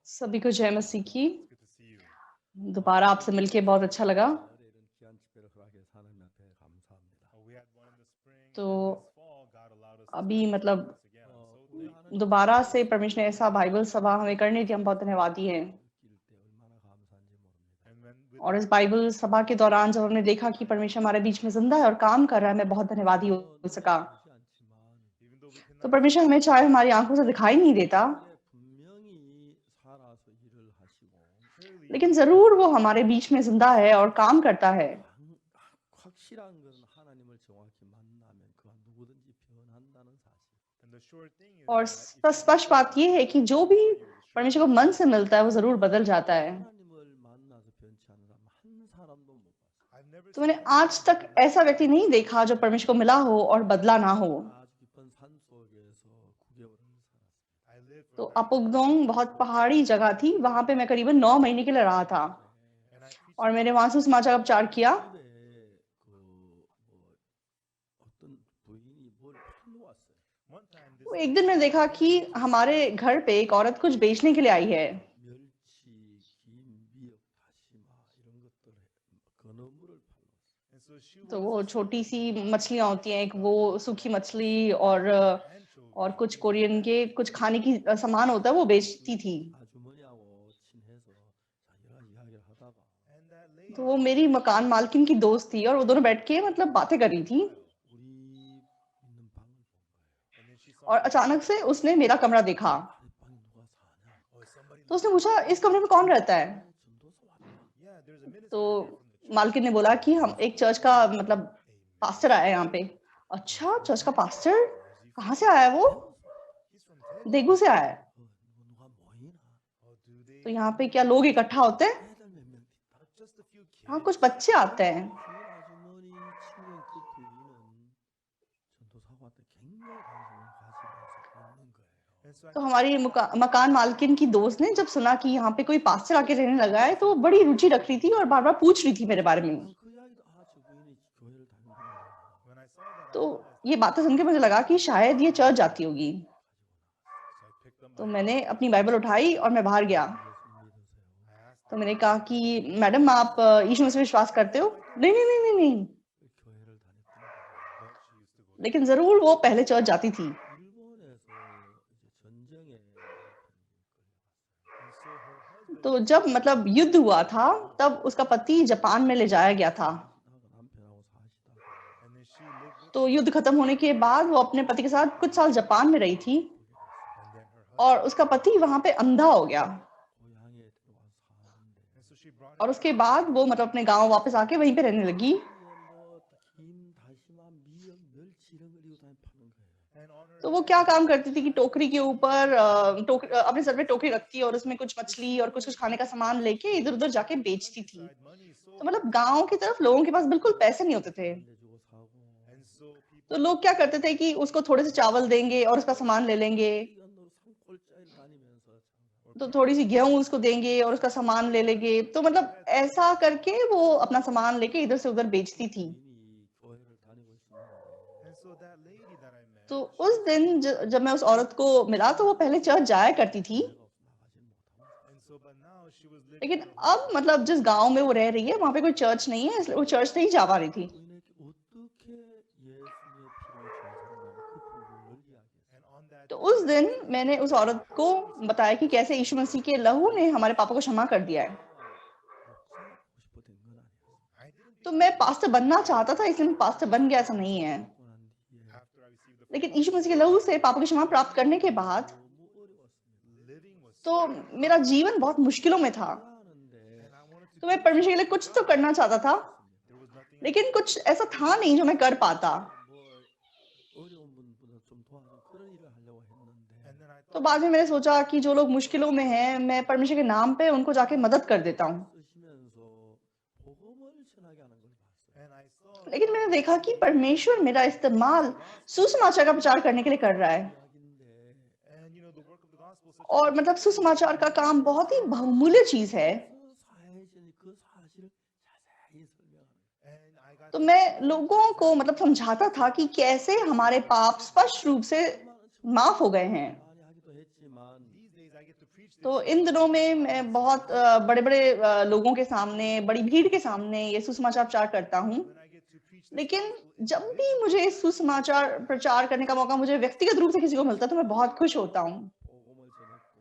सभी को जय मसीह की। It's good to see you. दोबारा आपसे मिलके बहुत अच्छा लगा। 열에 이런 귀한 집회를 허락해서 하나님 앞에 감사합니다. We had one in the spring, तो and this fall, God allowed us to अभी do मतलब this again. I'm so 우리 thankful. दोबारा से परमेश्वर ने ऐसा बाइबल सभा हमें करने दी, हम बहुत धन्यवादी हैं। 느낄 때 얼마나 감사한지 모릅니다. And when with और इस that, बाइबल सभा के दौरान जब हमने देखा कि परमेश्वर हमारे बीच में जिंदा है और काम कर रहा है, मैं बहुत धन्यवादी हो सका। 보지 않지만 even though we तो cannot परमेश्वर हमें चाहे हमारी आंखों से दिखाई नहीं देता, 우리에 분명히 살아서 일을 하시고 clearly, लेकिन जरूर वो हमारे बीच में जिंदा है और काम करता है। 확실한 것은 하나님을 정확히 만나면 그가 누구든지 변한다는 사실. and the sure thing is और that if स्पष्ट बात ये है कि जो भी परमेश्वर को मन से मिलता है वो जरूर बदल जाता है। 하나님을 만나서 변치 않은 사람 한 사람도 못 봤어요. I've never तो मैंने seen आज तक ऐसा व्यक्ति नहीं देखा जो परमेश्वर को मिला हो और बदला ना हो। 아주 깊은 산 속에서 9개월을 살았어요. I lived तो for about अपुगदोंग बहुत पहाड़ी जगह थी, वहां पे मैं करीबन 9 महीने के लिए रहा था and I preached और मैंने वहां से समाचार का प्रचार किया। 집에 어떤 부인이 뭘 팔러 왔어요. one time this तो एक दिन मैंने देखा कि हमारे घर पे एक औरत कुछ बेचने के लिए आई है। 멸치, 김, 미역, 다시마 이런 것들 건어물을 팔러 왔어요. and so she तो was वो छोटी सी मछलियां होती हैं, एक वो सूखी मछली और कुछ कोरियन के कुछ खाने की सामान होता है वो बेचती थी। 아주머니하고 친해서 자기가 이야기를 하다가 and that lady तो वो मेरी मकान मालकिन की दोस्त थी और वो दोनों बैठ के मतलब बातें कर रही थी 우리 있는 방을 본 거예요. and then she saw और अचानक से उसने मेरा कमरा देखा। 아래 방에 누가 사냐? oh somebody तो उसने पूछा इस कमरे में कौन रहता है। 전도사 왔다. yeah there's a minister तो here from the church मालकिन ने बोला कि हम एक चर्च का मतलब पास्टर आया है यहाँ पे। अच्छा, चर्च का पास्टर कहाँ से आया है वो? he's from Daegu देगू से आया है। 누가 모이나? oh do they तो यहाँ पे क्या लोग इकट्ठा होते हैं? 애들 몇 명 있다. just a few kids हाँ, कुछ बच्चे आते हैं। 주인 아주머니 친구인 그 부인은 전도사가 때 굉장히 관심을 가지면서 있는 거예요. and so I तो हमारी मकान मालकिन की दोस्त ने जब सुना कि यहाँ पे कोई पास्टर आके रहने लगा है तो वो बड़ी रुचि रख रही थी और बार बार पूछ रही थी मेरे बारे में। 난 그 이야기도 저 부인이 교회를 다니는구나. when I saw that I तो realized ये बातें सुन के मुझे लगा कि शायद ये चर्च जाती होगी। so I picked up तो my मैंने अपनी बाइबल उठाई और मैं बाहर गया। 예수 믿으세요. I asked तो मैंने कहा कि मैडम आप यीशु मसीह में विश्वास करते हो? नहीं नहीं नहीं नहीं नहीं, 교회를 다녔던 but she used to go लेकिन जरूर वो पहले चर्च जाती थी। 일본에서 이제 전쟁에 and so her husband तो जब मतलब युद्ध हुआ था तब उसका पति जापान में ले जाया गया था। 남편하고 사시다가 and then she lived with तो युद्ध खत्म होने के बाद वो अपने पति के साथ कुछ साल जापान में रही थी and then her husband और उसका पति वहां पे अंधा हो गया 고향에 들어와서 사는데 and so she brought और him उसके बाद वो मतलब अपने गांव वापस आके वहीं पे रहने लगी। 김, 다시마, 미역, 멸치 이런 걸 이거 다 파는 거예요. and on her तो वो क्या काम करती थी कि टोकरी के ऊपर अपने सर पे टोकरी रखती और उसमें कुछ मछली और कुछ कुछ खाने का सामान लेके इधर उधर जाके बेचती थी। side money is so तो मतलब गांव की तरफ लोगों के पास बिल्कुल पैसे नहीं होते थे। 내주고 सा고 and so people तो लोग क्या करते थे कि उसको थोड़े से चावल देंगे और उसका सामान ले लेंगे, 시간으로 산골짜기를 다니면서 तो थोड़ी सी गेहूं उसको देंगे और उसका सामान ले लेंगे। तो मतलब ऐसा करके वो अपना सामान लेके इधर से उधर बेचती थी। 부인이 교회를 다니고 있었는데 and so that lady that I met तो उस दिन जब मैं उस औरत को मिला तो वो पहले चर्च जाया करती थी, 교회가 나가지 못하면서 and so but now she was living लेकिन in a अब मतलब जिस गांव में वो रह रही है वहां पे कोई चर्च नहीं है, इसलिए वो चर्च नहीं जा पा रही थी। 부인에게 어떻게 예수님의 피로 죄송된 그 부분을 이야기했어요. and on that तो उस दिन मैंने उस औरत को बताया कि कैसे यीशु मसीह के लहू ने हमारे पापा को क्षमा कर दिया है। 목사가 되고 싶어 된 건 아니었어요. I didn't तो मैं पास्टर बनना चाहता था इसलिए मैं पास्टर बन गया, ऐसा नहीं है। 받고 난 뒤에 after I received the लेकिन यीशु मसीह के लहू से पापा की क्षमा प्राप्त करने के बाद 너무 어려웠습니다. living was तो मेरा जीवन बहुत मुश्किलों में था। 하는데 and I wanted to तो मैं परमेश्वर के लिए कुछ तो करना चाहता था, there was nothing लेकिन कुछ ऐसा था नहीं जो मैं कर पाता। 뭐 어려운 분보다 좀 도와준 그런 일을 하려고 했는데 and then I तो thought बाद में मैंने सोचा कि जो लोग मुश्किलों में हैं मैं परमेश्वर के नाम पे उनको जाके मदद कर देता हूँ। 쓰시면서 복음을 전하게 하는 걸 봤어요. and I saw लेकिन मैंने देखा कि परमेश्वर मेरा इस्तेमाल सुसमाचार का प्रचार करने के लिए कर रहा है 이야기인데 and the work of the gospel such और मतलब सुसमाचार का काम बहुत ही बहुमूल्य चीज है। 그래서 사회적인 그 사실을 자세히 설명하는 거예요. and I got तो मैं लोगों को मतलब समझाता था कि कैसे हमारे पाप स्पष्ट रूप से माफ हो गए हैं। 많이 하기도 했지만 these days I get to preach तो this. इन दिनों में मैं बहुत बड़े-बड़े लोगों के सामने, बड़ी भीड़ के सामने ये सुसमाचार प्रचार करता हूँ। When I get to preach this लेकिन gospel जब भी individually, मुझे सुसमाचार प्रचार करने का मौका मुझे व्यक्तिगत रूप से किसी को मिलता है, तो मैं बहुत खुश होता हूँ। 복음을 전했고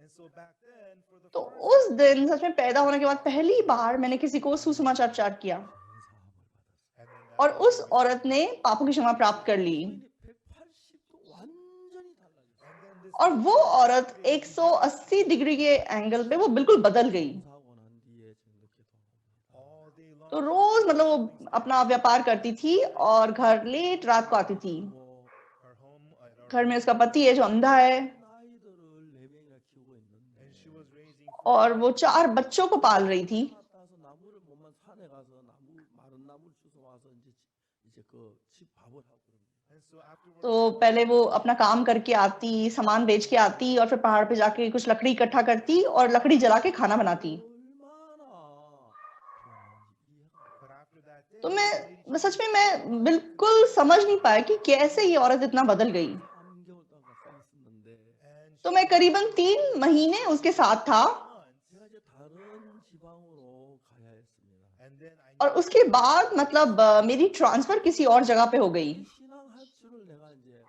and so back then, for the तो first उस time, दिन सच में पैदा होने के बाद पहली बार मैंने किसी को सुसमाचार प्रचार किया 죄사함을 받았어요. and then और that उस lady received औरत ने पापों की क्षमा प्राप्त कर ली। 주인이 180도 완전히 달라졌어요. and then this और lady वो was औरत completely 180 डिग्री के एंगल पे वो बिल्कुल बदल गई। 사고 난 뒤에 저녁 기도합니다. all day long. तो रोज मतलब वो अपना व्यापार करती थी और घर लेट रात को आती थी। 그리고 Her home at our घर में home, उसका पति है जो अंधा है 아이들을 4명이나 키우고 있는데 and she was raising और वो 4 बच्चों को पाल रही थी। 따서 나무를 보면 산에 가서 나무 마른 나무를 주워 와서 이제 그 집 밥을 하고 그럽니다. and so afterwards तो पहले वो अपना काम करके आती, सामान बेच के आती और फिर पहाड़ पे जाके कुछ लकड़ी इकट्ठा करती और लकड़ी जला के खाना बनाती। 얼마나 피곤한지 이해가 안 but after that day तो this lady मैं सच में मैं बिल्कुल समझ नहीं पाया कि कैसे ये औरत इतना बदल गई। 3개월 동안 같이 있었는데 and तो मैं करीबन 3 महीने उसके साथ था months 제가 이제 다른 지방으로 가야 했습니다. and then I और उसके बाद मतलब मेरी ट्रांसफर किसी और जगह पे हो गई। 이 신앙할 줄을 내가 이제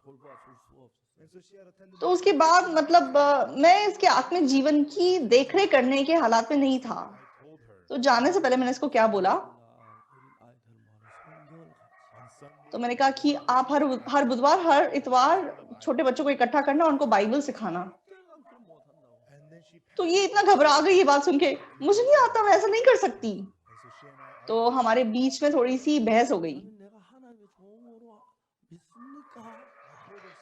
돌봐 줄 수가 없었어요. and so she had attended तो उसके बाद मतलब मैं इसके आत्मिक जीवन की देखरेख करने के हालात में नहीं था। I told her तो जाने से पहले मैंने इसको क्या बोला, 어린 아이들 모아서 성경을 같이 on Sunday तो मैंने कहा कि आप हर बुधवार, हर इतवार छोटे बच्चों को इकट्ठा करना, उनको बाइबल सिखाना। 그때가 그걸 못 한다고. and then she तो ये इतना घबरा गई ये बात सुन के, मुझे नहीं आता, मैं ऐसा नहीं कर सकती। and so she and I तो हमारे बीच में थोड़ी सी बहस हो गई। 나는 내가 하나님의 종으로 믿습니까?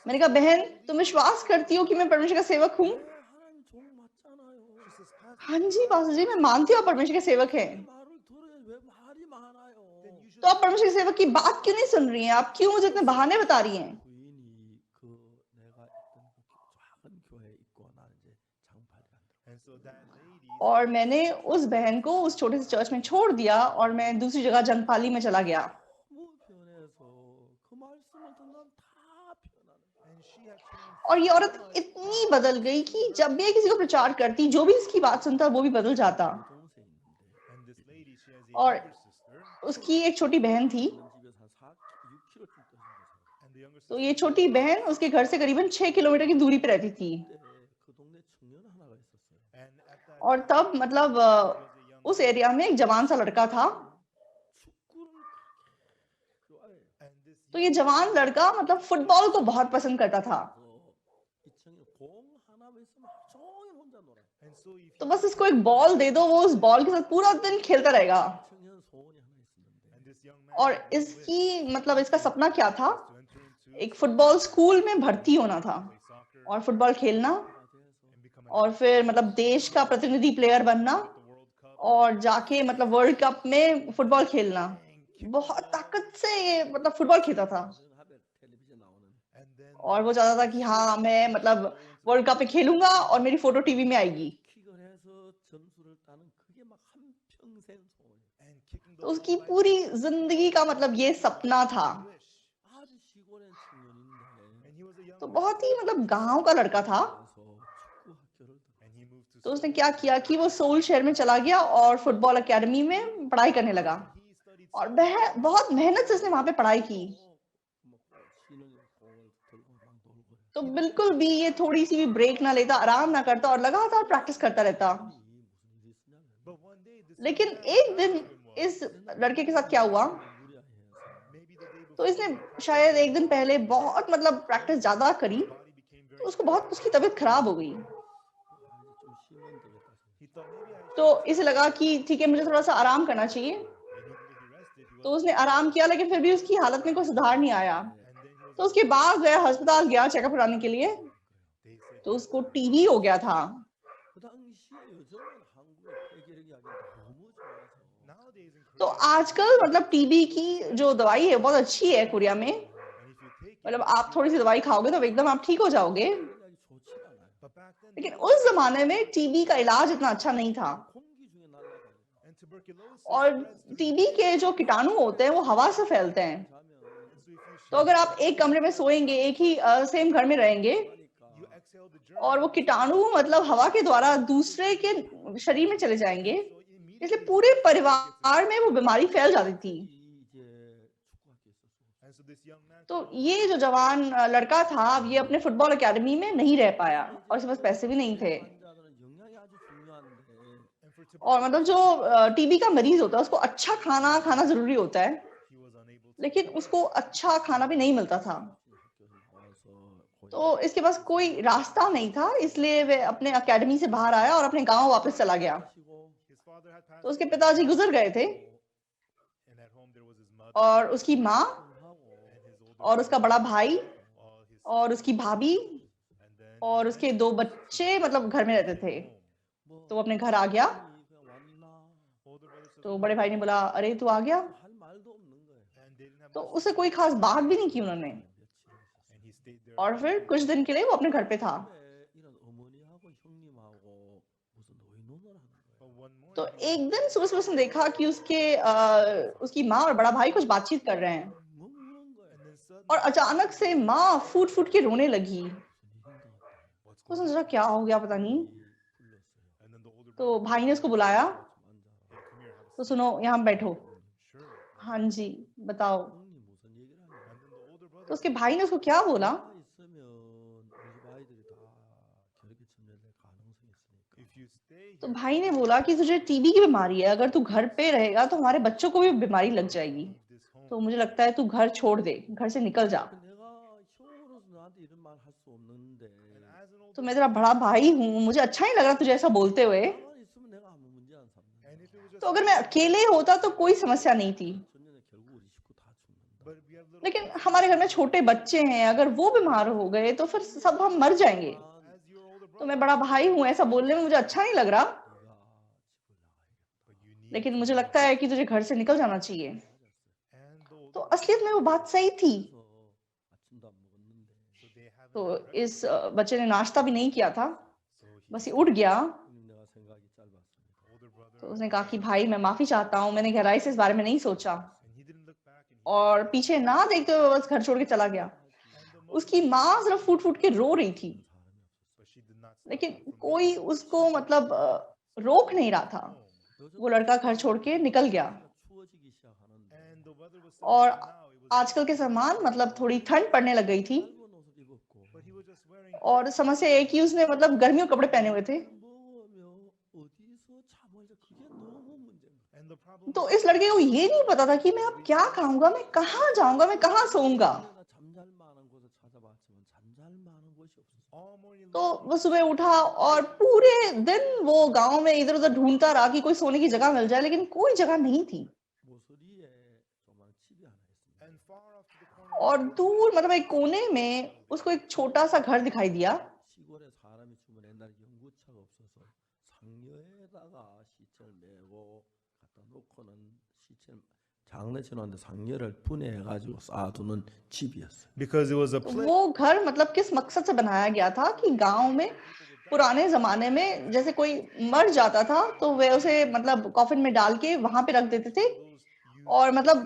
मैंने कहा बहन तुम विश्वास करती हो कि मैं परमेश्वर का सेवक हूँ? 네, 하나님 종 맞잖아요. she says Pastor, हाँ जी पास्टर जी, मैं मानती हूँ आप परमेश्वर के सेवक हैं। 말을 들어야 왜 말이 많아요? then you should तो आप परमेश्वर के सेवक की बात क्यों नहीं सुन रही हैं? आप क्यों मुझे इतने बहाने बता रही हैं? 부인이 그 내가 있던 그 작은 교회에 있고 나는 이제 장팔이 안 들어. and so that lady और मैंने उस बहन को उस छोटे से चर्च में छोड़ दिया और मैं दूसरी जगह जंगपाली में चला गया। 너무 변해서 그 말씀을 듣는 다 변하는. and she had changed और ये औरत इतनी बदल गई कि जब भी ये किसी को प्रचार करती, जो भी इसकी बात सुनता वो भी बदल जाता। 동생 있는데 and this lady she has a और younger sister उसकी एक छोटी बहन थी। 있는 집에서 한 6km 쭉 떠서 and the younger तो sister ये छोटी बहन उसके घर से करीबन 6 किलोमीटर की दूरी पे रहती थी। 그 동네 청년 하나가 있었어요. and at that और तब मतलब was a young उस एरिया में एक जवान सा लड़का था। 축구를 그렇게 좋아해요. and this तो ये जवान लड़का मतलब फुटबॉल को बहुत पसंद करता था। 이 청년 공 하나만 있으면 하루 종일 혼자 놀아요. and so if तो बस इसको एक बॉल दे दो, वो उस बॉल के साथ पूरा दिन खेलता रहेगा। 청년 소원이 하나 있었는데 and this young man और had one wish इसकी मतलब इसका सपना क्या था? to enter into एक फुटबॉल स्कूल में भर्ती होना था play soccer और फुटबॉल खेलना 돼서 and become और फिर मतलब देश का प्रतिनिधि प्लेयर बनना at the World Cup और जाके मतलब वर्ल्ड कप में फुटबॉल खेलना। बहुत ताकत से ये मतलब फुटबॉल खेलता था 하면 텔레비전 나오는 and then और वो चाहता था कि हाँ मैं मतलब वर्ल्ड कप में खेलूंगा और मेरी फोटो टीवी में आएगी। 킥을 해서 점수를 따는 그게 막 한평생 소원이에요. and kicking the तो उसकी ball like पूरी जिंदगी का मतलब ये सपना था। wish 아주 시골의 청년인데 and he was a young तो man बहुत ही मतलब गांव का लड़का था। 그래서 축구 학교를 and he moved to तो उसने Seoul. क्या किया कि वो सोल शहर में चला गया और फुटबॉल एकेडमी में पढ़ाई करने लगा he studied और बहुत मेहनत से उसने वहां पे पढ़ाई की। 쉬는 공을 들고 막 놀고 तो बिल्कुल भी ये थोड़ी सी भी ब्रेक ना लेता, आराम ना करता और लगातार प्रैक्टिस करता रहता। 무슨 일이 있으냐면 but one day this लेकिन young man एक दिन asked him was, इस लड़के के साथ क्या हुआ, 무리해서 maybe the day तो before इसने शायद एक दिन पहले बहुत मतलब प्रैक्टिस ज्यादा करी his body became तो very उसको बहुत उसकी तबीयत खराब हो गई। 좀 쉬면 되겠다 싶어. he thought maybe I तो इसे लगा कि ठीक है मुझे थोड़ा सा आराम करना चाहिए। and even though he rested he तो was उसने आराम किया लेकिन फिर भी उसकी हालत में कोई सुधार नहीं आया। and then he was तो उसके बाद गया अस्पताल गया चेकअप कराने के लिए, they said तो उसको टीबी हो गया था। 그 당시에 요즘은 한국의 폐결핵 약이 너무 좋아서 nowadays in तो Korea आजकल मतलब टीबी की जो दवाई है बहुत अच्छी है कोरिया में। and if you take it मतलब आप थोड़ी सी दवाई खाओगे तो एकदम आप ठीक हो जाओगे। 약이 좋지가 않아요. but back then लेकिन उस जमाने में टीबी का इलाज इतना अच्छा नहीं था 공기 중에 날아다녀요. and tuberculosis और spreads through टीबी के जो कीटाणु होते हैं वो हवा से फैलते हैं। 자면 and so if you तो अगर आप एक कमरे में सोएंगे, एक ही सेम घर में रहेंगे, 하니까 you exhale exhaled the और वो germs, कीटाणु मतलब हवा के द्वारा दूसरे के शरीर में चले जाएंगे, so इसलिए immediately पूरे the person gets परिवार में वो बीमारी फैल जाती थी। 이제 축구학교에 있을 수 없어요. And so this young man तो ये जो जवान लड़का था, अब ये अपने फुटबॉल अकेडमी में नहीं रह पाया 근데 और उसके पास पैसे भी नहीं थे। 뇌 환자들은 영양이 아주 중요한데 and for और मतलब जो टीबी का मरीज होता है उसको अच्छा खाना खाना जरूरी होता है, he was unable to लेकिन उसको अच्छा खाना भी नहीं मिलता था। 학교에서 나와서 तो इसके पास कोई रास्ता नहीं था, इसलिए वे अपने अकेडमी से बाहर आया और अपने गांव वापस चला गया। 하시고 his father had passed तो उसके away, पिताजी गुजर गए थे and at home there was his mother और उसकी माँ 하고 and his older और उसका बड़ा भाई all his और उसकी भाभी and then और उसके 2 बच्चे मतलब घर में रहते थे। 뭐 तो वो अपने घर आ गया। 그냥 왔나 older brother says तो बड़े भाई ने बोला, अरे तू आ गया? 할 말도 없는 거예요. and they didn't have तो much उससे कोई खास बात भी नहीं की उन्होंने 며칠 있었어요. and he stayed there और फिर कुछ दिन के लिए वो अपने घर पे था। 왜 이런 어머니하고 형님하고 무슨 노인논을 하는 거예요. but one morning तो he एक दिन सुबह सुबह उसने देखा कि उसकी माँ और बड़ा भाई कुछ बातचीत कर रहे हैं 먹는 거예요. and then suddenly और अचानक से माँ फूट फूट के रोने लगी। 무슨 일인가 했더니 what's तो going उसने सोचा क्या हो गया पता नहीं। 불렀어요. and then the older तो brother भाई ने उसको बुलाया, 좀 앉아라. hey come here have a तो seat सुनो यहाँ बैठो। sure हाँ जी बताओ। 형님 무슨 얘기를 하냐? and then the older brother तो उसके भाई ने उसको क्या बोला, 내가 있으면 우리 집 아이들이 다 결핵에 침례될 가능성이 있으니까. if you stay तो here भाई ने बोला कि तुझे टीबी की बीमारी है, अगर तू घर पे रहेगा तो हमारे बच्चों को भी बीमारी लग जाएगी। leave this home तो मुझे लगता है तू घर छोड़ दे, घर से निकल जा। 내가 형으로서 너한테 이런 말 할 수 없는데 and as an older तो मैं तेरा बड़ा भाई हूँ, मुझे अच्छा नहीं लग रहा तुझे ऐसा बोलते हुए। 나만 있으면 내가 아무 문제 안 삼는다. and if it was just तो अगर मैं अकेले होता तो कोई समस्या नहीं थी, 전년에 결국 우리 식구 다 죽는다. but we have little लेकिन हमारे घर में छोटे बच्चे हैं, अगर वो बीमार हो गए तो फिर सब हम मर जाएंगे। as your older तो brother मैं बड़ा भाई हूँ, ऐसा बोलने में मुझे अच्छा नहीं लग रहा, 네가 집을 나가야겠다. but you need लेकिन to मुझे leave. लगता है कि तुझे घर से निकल जाना चाहिए। and the older तो असलियत में वो बात सही थी। 그래서 아침도 안 먹었는데 so they haven't तो had breakfast. इस बच्चे ने नाश्ता भी नहीं किया था, so he बस ये उठ गया। 형님 내가 생각이 짧았습니다. older brother तो उसने कहा कि भाई मैं माफी चाहता हूँ, मैंने गहराई से इस बारे में नहीं सोचा, and he didn't look back and he और पीछे ना देखते हुए बस घर छोड़ के चला गया। and the mother उसकी माँ सिर्फ फूट फूट के रो रही थी, 사람이 없었어요. but she did not stop लेकिन him from कोई leaving. उसको मतलब रोक नहीं रहा था। 요즘 वो लड़का घर छोड़ के निकल गया। 추워지기 시작하는데 and the weather was और summer now it was आजकल के समान मतलब थोड़ी ठंड पड़ने लग गई थी, 짧은 옷을 입었고 but he was just wearing और समस्या ये कि उसने मतलब गर्मियों के कपड़े पहने हुए थे। 먹으며 어디서 잠을 자 그게 너무 문제인 거예요. and the problem तो was इस लड़के को ये नहीं पता था कि मैं अब क्या खाऊंगा, मैं कहाँ जाऊंगा, मैं कहाँ सोऊंगा। 나 잠잘 만한 곳을 찾아봤지만 잠잘 만한 곳이 없었어요. all morning तो वो सुबह उठा और पूरे दिन वो गांव में इधर उधर ढूंढता रहा कि कोई सोने की जगह मिल जाए, लेकिन कोई जगह नहीं थी। 모서리에 조그만 집이 하나 있습니다. and far off to the corner और दूर मतलब एक कोने में उसको एक छोटा सा घर दिखाई दिया। 시골에 사람이 주면 옛날에 연구차가 없어서 상여에다가 시체를 메고 갖다 놓고는 시체를 장례치 놓는데 상여를 분해해가지고 쌓아두는 집이었어요. because it was a तो place वो घर मतलब किस मकसद से बनाया गया था कि गांव में पुराने जमाने में जैसे कोई मर जाता था तो वे उसे मतलब कॉफिन में डाल के वहां पे रख देते थे, और मतलब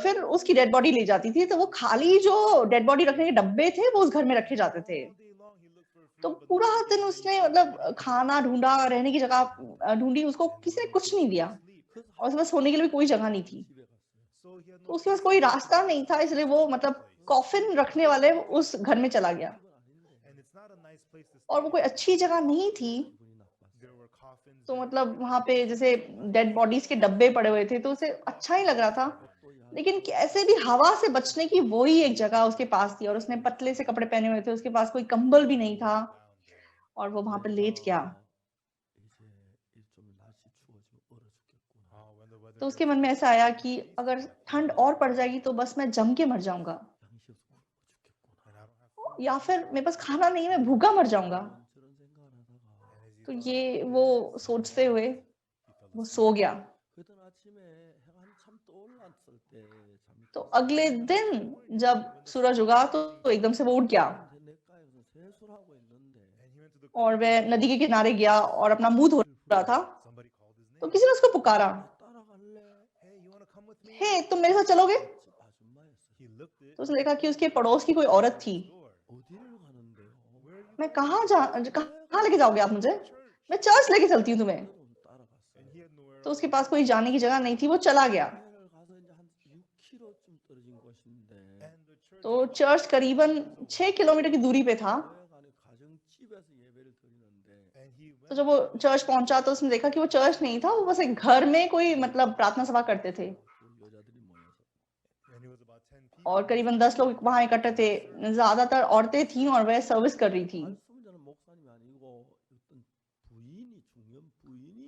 फिर उसकी डेड बॉडी ले जाती थी। तो वो खाली जो डेड बॉडी रखने के डब्बे थे वो उस घर में रखे जाते थे। all day long he looked for तो food but पूरा nobody दिन gave उसने him मतलब खाना ढूंढा, रहने की जगह ढूंढी, उसको किसी ने कुछ नहीं दिया, sleep. और उसके पास सोने के लिए भी कोई जगह नहीं थी। 집에 갔어요. so he had तो no उसके पास कोई रास्ता नहीं था, इसलिए वो मतलब कॉफिन रखने वाले उस घर में चला गया। 집은 아닌데 and it's not a nice place to और stay वो कोई अच्छी जगह नहीं थी। 기분이 나빴어요. there were coffins तो there, मतलब वहां पे जैसे डेड बॉडीज के डब्बे पड़े हुए थे, तो उसे अच्छा ही लग रहा था, 또 이 लेकिन कैसे भी हवा से बचने की वो ही एक जगह उसके पास थी, और उसने पतले से कपड़े पहने हुए थे, उसके पास कोई कंबल भी नहीं था, down there. और वो वहां पे लेट गया। 이제 좀 날씨 추워지면 얼어 죽겠구나. when the weather तो उसके gets मन में cold, ऐसा आया I'm कि freezing अगर to death. ठंड और पड़ जाएगी तो बस मैं जम के मर जाऊंगा, 양식 없어 굶어 죽겠구나. and I don't have food. या फिर मेरे पास खाना नहीं है, मैं भूखा मर जाऊंगा। 저런 생각을 하다가 and as he तो thought ये of वो this, सोचते हुए he fell वो asleep. सो गया। 그던 아침에 해가 한참 떠올랐을 때 잠이 तो 깼어요. अगले दिन जब सूरज उगा तो एकदम से वो उठ गया, 근데 냇가에서 세수하고 있는데 and he went to the और वह नदी के किनारे गया और अपना मुंह धो रहा था। somebody called his तो name. किसी ने उसको पुकारा, 따라갈래? hey you want to come with me? हे तुम मेरे साथ चलोगे? 집 아줌마였어요. he looked it तो उसने देखा कि उसके पड़ोस की कोई औरत थी। door. 어디를 가는데요? where are मैं कहाँ लेके जाओगे आप मुझे? मैं चर्च लेके चलती हूँ तुम्हें। 그대로 따라갔어요. And he had nowhere तो else उसके to पास go. कोई जाने की जगह नहीं थी, वो चला गया। 교회를 가서 이제 한 6km쯤 떨어진 곳인데 And the church तो was about चर्च 6 करीबन kilometers 6 away. किलोमीटर की दूरी पे था। 교회 안에 가정집에서 예배를 드리는데 And he तो went जब वो there चर्च पहुंचा तो उसने देखा कि वो चर्च नहीं था, वो बस एक घर में कोई मतलब प्रार्थना सभा करते थे। 그 여자들이 모여서 and it was about 10 people. और करीबन 10 लोग वहां इकट्ठे थे। ज्यादातर औरतें थीं और वह सर्विस कर रही थी। 말씀을 전하는 목사님이 아니고 어떤 부인이 중년 부인이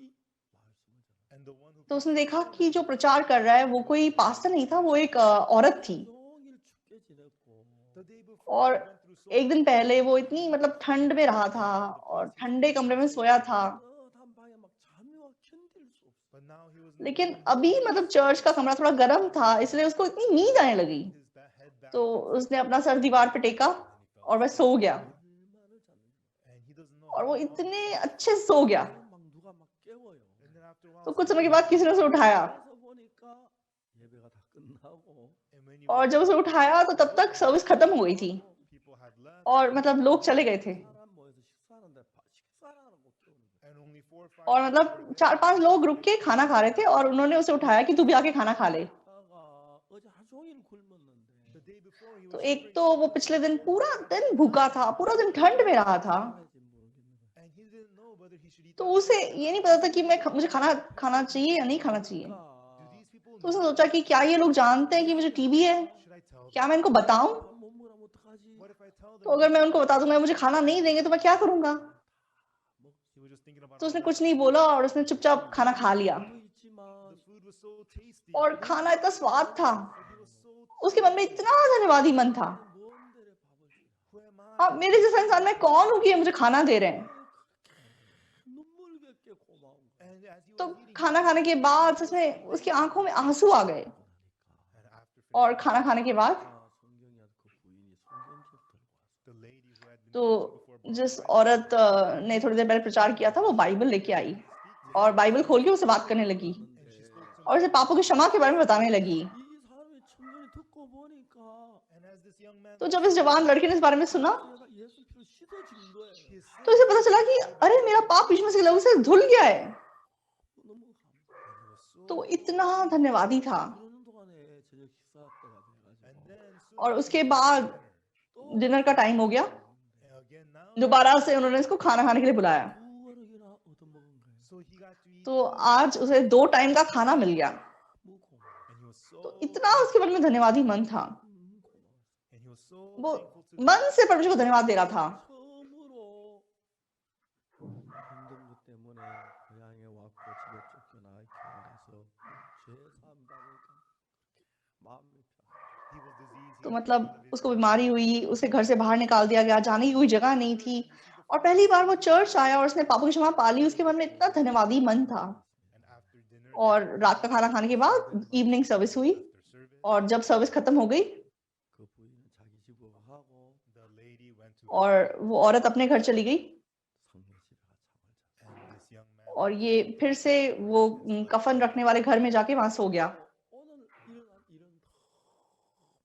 말씀을 전하는 And the one who तो उसने preached देखा the कि जो sermon प्रचार कर रहा है वो कोई पास्टर नहीं था, वो एक औरत थी। 종일 춥게 지냈고 the day before और he went through so एक दिन much पहले pain. वो इतनी मतलब ठंड में रहा था और ठंडे कमरे में सोया था। 따뜻한 방에 막 잠이 와 견딜 수 없어. But now he was in the लेकिन warm अभी bed. मतलब चर्च का कमरा थोड़ा गर्म था, इसलिए उसको इतनी नींद आने लगी। His head back तो against उसने अपना सर दीवार पे टेका and he fell और वह asleep. सो गया। 얼마나 잤는지. And he doesn't know और how वो long he इतने slept. अच्छे से सो गया। 막 누가 막 깨워요. And then after a while, तो कुछ समय के somebody बाद किसी ने उसे उठाया 그래서 보니까 예배가 다 끝나고 and when he और woke जब उसे up, उठाया तो तब तक सर्विस खत्म हो गई थी people had left और मतलब लोग चले गए थे। 사람 모여서 식사하는데 식사를 못 깨우는 거야. and only 4 or 5 और people मतलब were there. 4-5 लोग रुक के खाना खा रहे थे और उन्होंने उसे उठाया कि तू भी आके खाना खा ले। 다가 어제 하루 종일 굶었는데 The day before he तो was एक shivering तो so वो much पिछले दिन पूरा दिन भूखा था, पूरा दिन ठंड में रहा था। 해야지 모르겠는 거야. and he didn't know whether he should eat तो that उसे food or ये नहीं not. पता था कि मुझे खाना खाना चाहिए या नहीं खाना चाहिए। Do these people तो उसने know सोचा कि क्या ये लोग जानते हैं कि मुझे टीबी है? should I tell क्या them? मैं इनको बताऊं? 밥 못 먹으면 어떡하지? What if I tell them तो अगर मैं उनको बता दूंगा मुझे खाना नहीं देंगे तो मैं क्या करूंगा? he was just thinking about तो all उसने that. कुछ नहीं बोला और उसने चुपचाप खाना खा लिया। 도 있지만 The food was so tasty और खाना इतना स्वाद था, but he was so उसके मन में इतना धन्यवादी मन था। 먼 데를 밥을 주냐. who am I? अब मेरे जैसा इंसान मैं कौन हूँ कि ये मुझे खाना दे रहे हैं? 눈물겹게 고마운 거야. And as he तो was eating, खाना खाने के बाद सच में उसकी आंखों में आंसू आ गए। and after और finishing, खाना खाने के बाद 성경이 그 부인이 성경책 들고 왔어. the lady who had been तो preaching before brought जिस the Bible. औरत ने थोड़ी देर पहले प्रचार किया था वो बाइबल लेके आई और बाइबल खोल के उससे बात करने लगी And she spoke to him. और उसे पापों की क्षमा के बारे में बताने लगी। 이 사람의 청년이 듣고 보니까 And as this young man तो जब इस जवान लड़के ने इस बारे में सुना 얘가 예수 피로 씻어진 거예요. his तो इसे पता चला कि अरे मेरा पाप यीशु मसीह के लहू से धुल गया है। 너무 감사. तो इतना धन्यवादी था। 그러는 동안에 저녁 식사 때가 돼가지고 and then soon और after उसके he बाद had dinner. डिनर का टाइम हो गया। Again now दोबारा से उन्होंने इसको खाना खाने के लिए बुलाया। 두 그릇이나 얻어먹은 거예요. so he got to eat तो आज उसे 2 टाइम का खाना मिल गया। 너무 고마워. and he was so तो इतना उसके मन में धन्यवादी मन था। 너무 고마워. and he was so वो thankful to मन से परमेश्वर को धन्यवाद दे रहा था। 처음으로 힘든 것 때문에 고향에 왔고 집에 쫓겨나 교회 가서 죄 사함 받으니까 마음이 편해. he was diseased. तो मतलब उसको बीमारी हुई, उसे घर से बाहर निकाल दिया गया, जाने की कोई जगह नहीं थी और पहली बार वो चर्च आया और उसने पापों की क्षमा पा ली। उसके मन में इतना धन्यवादी मन था। And after dinner, और रात का खाना खाने के बाद इवनिंग सर्विस हुई after service, और जब सर्विस खत्म हो गई 그 부인은 자기 집으로 가고 the lady went to और वो औरत अपने घर चली गई 성경 집에 가 잠을 자. and this young man और ये फिर से वो कफन रखने वाले घर में जाके वहां सो गया। 오늘 일어난 일은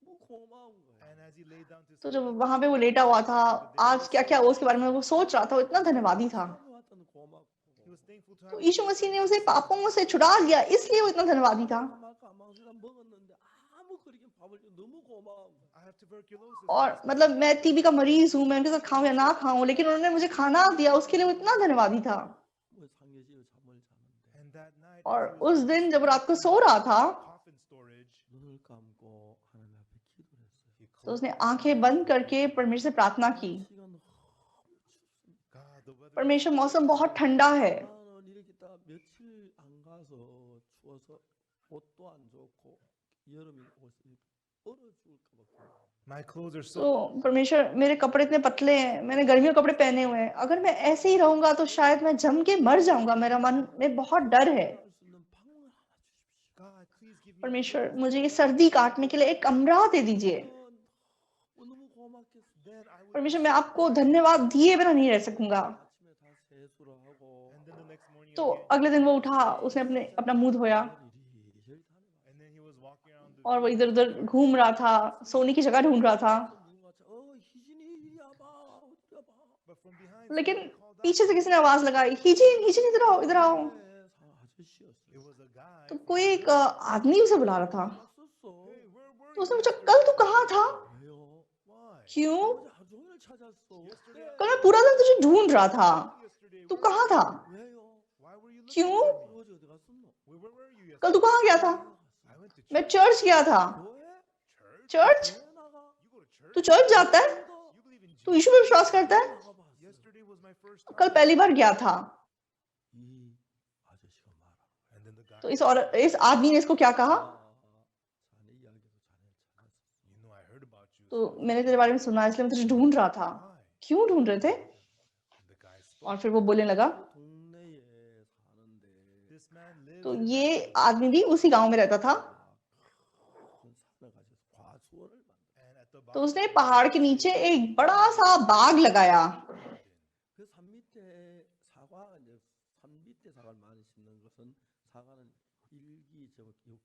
너무 고마운 거예요. and as he lay down to तो sleep, जब वहां पे वो लेटा हुआ था, आज क्या क्या उसके बारे में वो सोच रहा था, वो इतना धन्यवादी था। 왔던 고맙고 he was thankful to तो have यीशु मसीह ने उसे पापों से छुड़ा लिया, इसलिए वो इतना धन्यवादी था। 가망스가 먹었는데 아무 그렇게 밥을 줘 너무 고마운 거예요. I have tuberculosis. और मतलब मैं टीबी का मरीज हूँ, मैं उनके साथ खाऊं या ना खाऊं, लेकिन उन्होंने मुझे खाना दिया, उसके लिए वो इतना धन्यवादी था। 뭐 상계 집에 잠을 자는데 And that night, और as he was उस दिन जब रात को सो रहा था coffin storage, 눈을 감고 하나님 앞에 기도를 했어요. he तो closed उसने आंखें बंद करके परमेश्वर से प्रार्थना की। 시간 너무 춥습니다. God, the weather. परमेश्वर मौसम बहुत ठंडा है, 나는 이렇게 딱 며칠 안 가서 추워서 옷도 안 좋고 여름이 옷이 얼어 죽을까 봐 걱정. My clothes are so. तो परमेश्वर मेरे कपड़े इतने पतले हैं, मैंने गर्मियों के कपड़े पहने हुए हैं, अगर मैं ऐसे ही रहूंगा तो शायद मैं जम के मर जाऊंगा। मेरा मन में बहुत डर है। 할 수 있는 방을 하나 주십시오. God, please give me. परमेश्वर मुझे ये सर्दी काटने के लिए एक कमरा दे दीजिए। 너무 고맙겠어. Then I would. परमेश्वर मैं आपको धन्यवाद दिए बिना नहीं रह सकूंगा। 아침에 다 세수를 하고 And then the next morning तो again, अगले दिन वो उठा, उसने अपना मुंह धोया 이리저리 다녀봐. and then he was walking around the. और वो इधर उधर घूम रहा था, सोने की जगह ढूंढ रहा था। 희진이 이리 와봐. 이리 와봐. But लेकिन पीछे से किसी ने आवाज लगाई, हिजिन इधर आओ, इधर आओ। 아저씨였어요. It was a guy तो from कोई एक the आदमी उसे बुला रहा था। 왔었어. Hey, where were तो you उसने पूछा, yesterday? कल तू कहाँ था? 왜요? Why? क्यों? 어제 하루 종일 찾았어. Yesterday 어때? कल मैं पूरा दिन तुझे ढूंढ रहा था। yesterday. तू Where कहाँ were था? you? 왜요? Why were you looking क्यों? for me? 어제 어디 갔었노? Where were you कल तू yesterday? कहाँ गया था? I went to मैं church. चर्च गया था। 교회? Church? Church? 교회 나가? You go to church? तू चर्च जाता है? 믿어? You believe in तू Jesus? यीशु पे विश्वास करता है? 나가봤어. Yesterday was my first कल time. पहली बार गया था। 이 아저씨가 말하는 거야. And then the guy, तो इस आदमी ने इसको क्या कहा? 자네 이야기도 자네를 찾았어. you know, I heard about you. तो मैंने तेरे बारे में सुना, इसलिए मैं तुझे ढूंढ रहा था। Why? क्यों ढूंढ रहे थे? And the guy spoke. और फिर वो बोलने लगा। 동네에 사는데 This man lives तो in ये that आदमी भी उसी गांव में रहता था। 큰 산을 가져서 과수원을 만들어. and at the तो bottom उसने पहाड़ के नीचे एक बड़ा सा बाग लगाया। 그 산 밑에 사과 이제 산 밑에 사과를 많이 심는 것은 사과는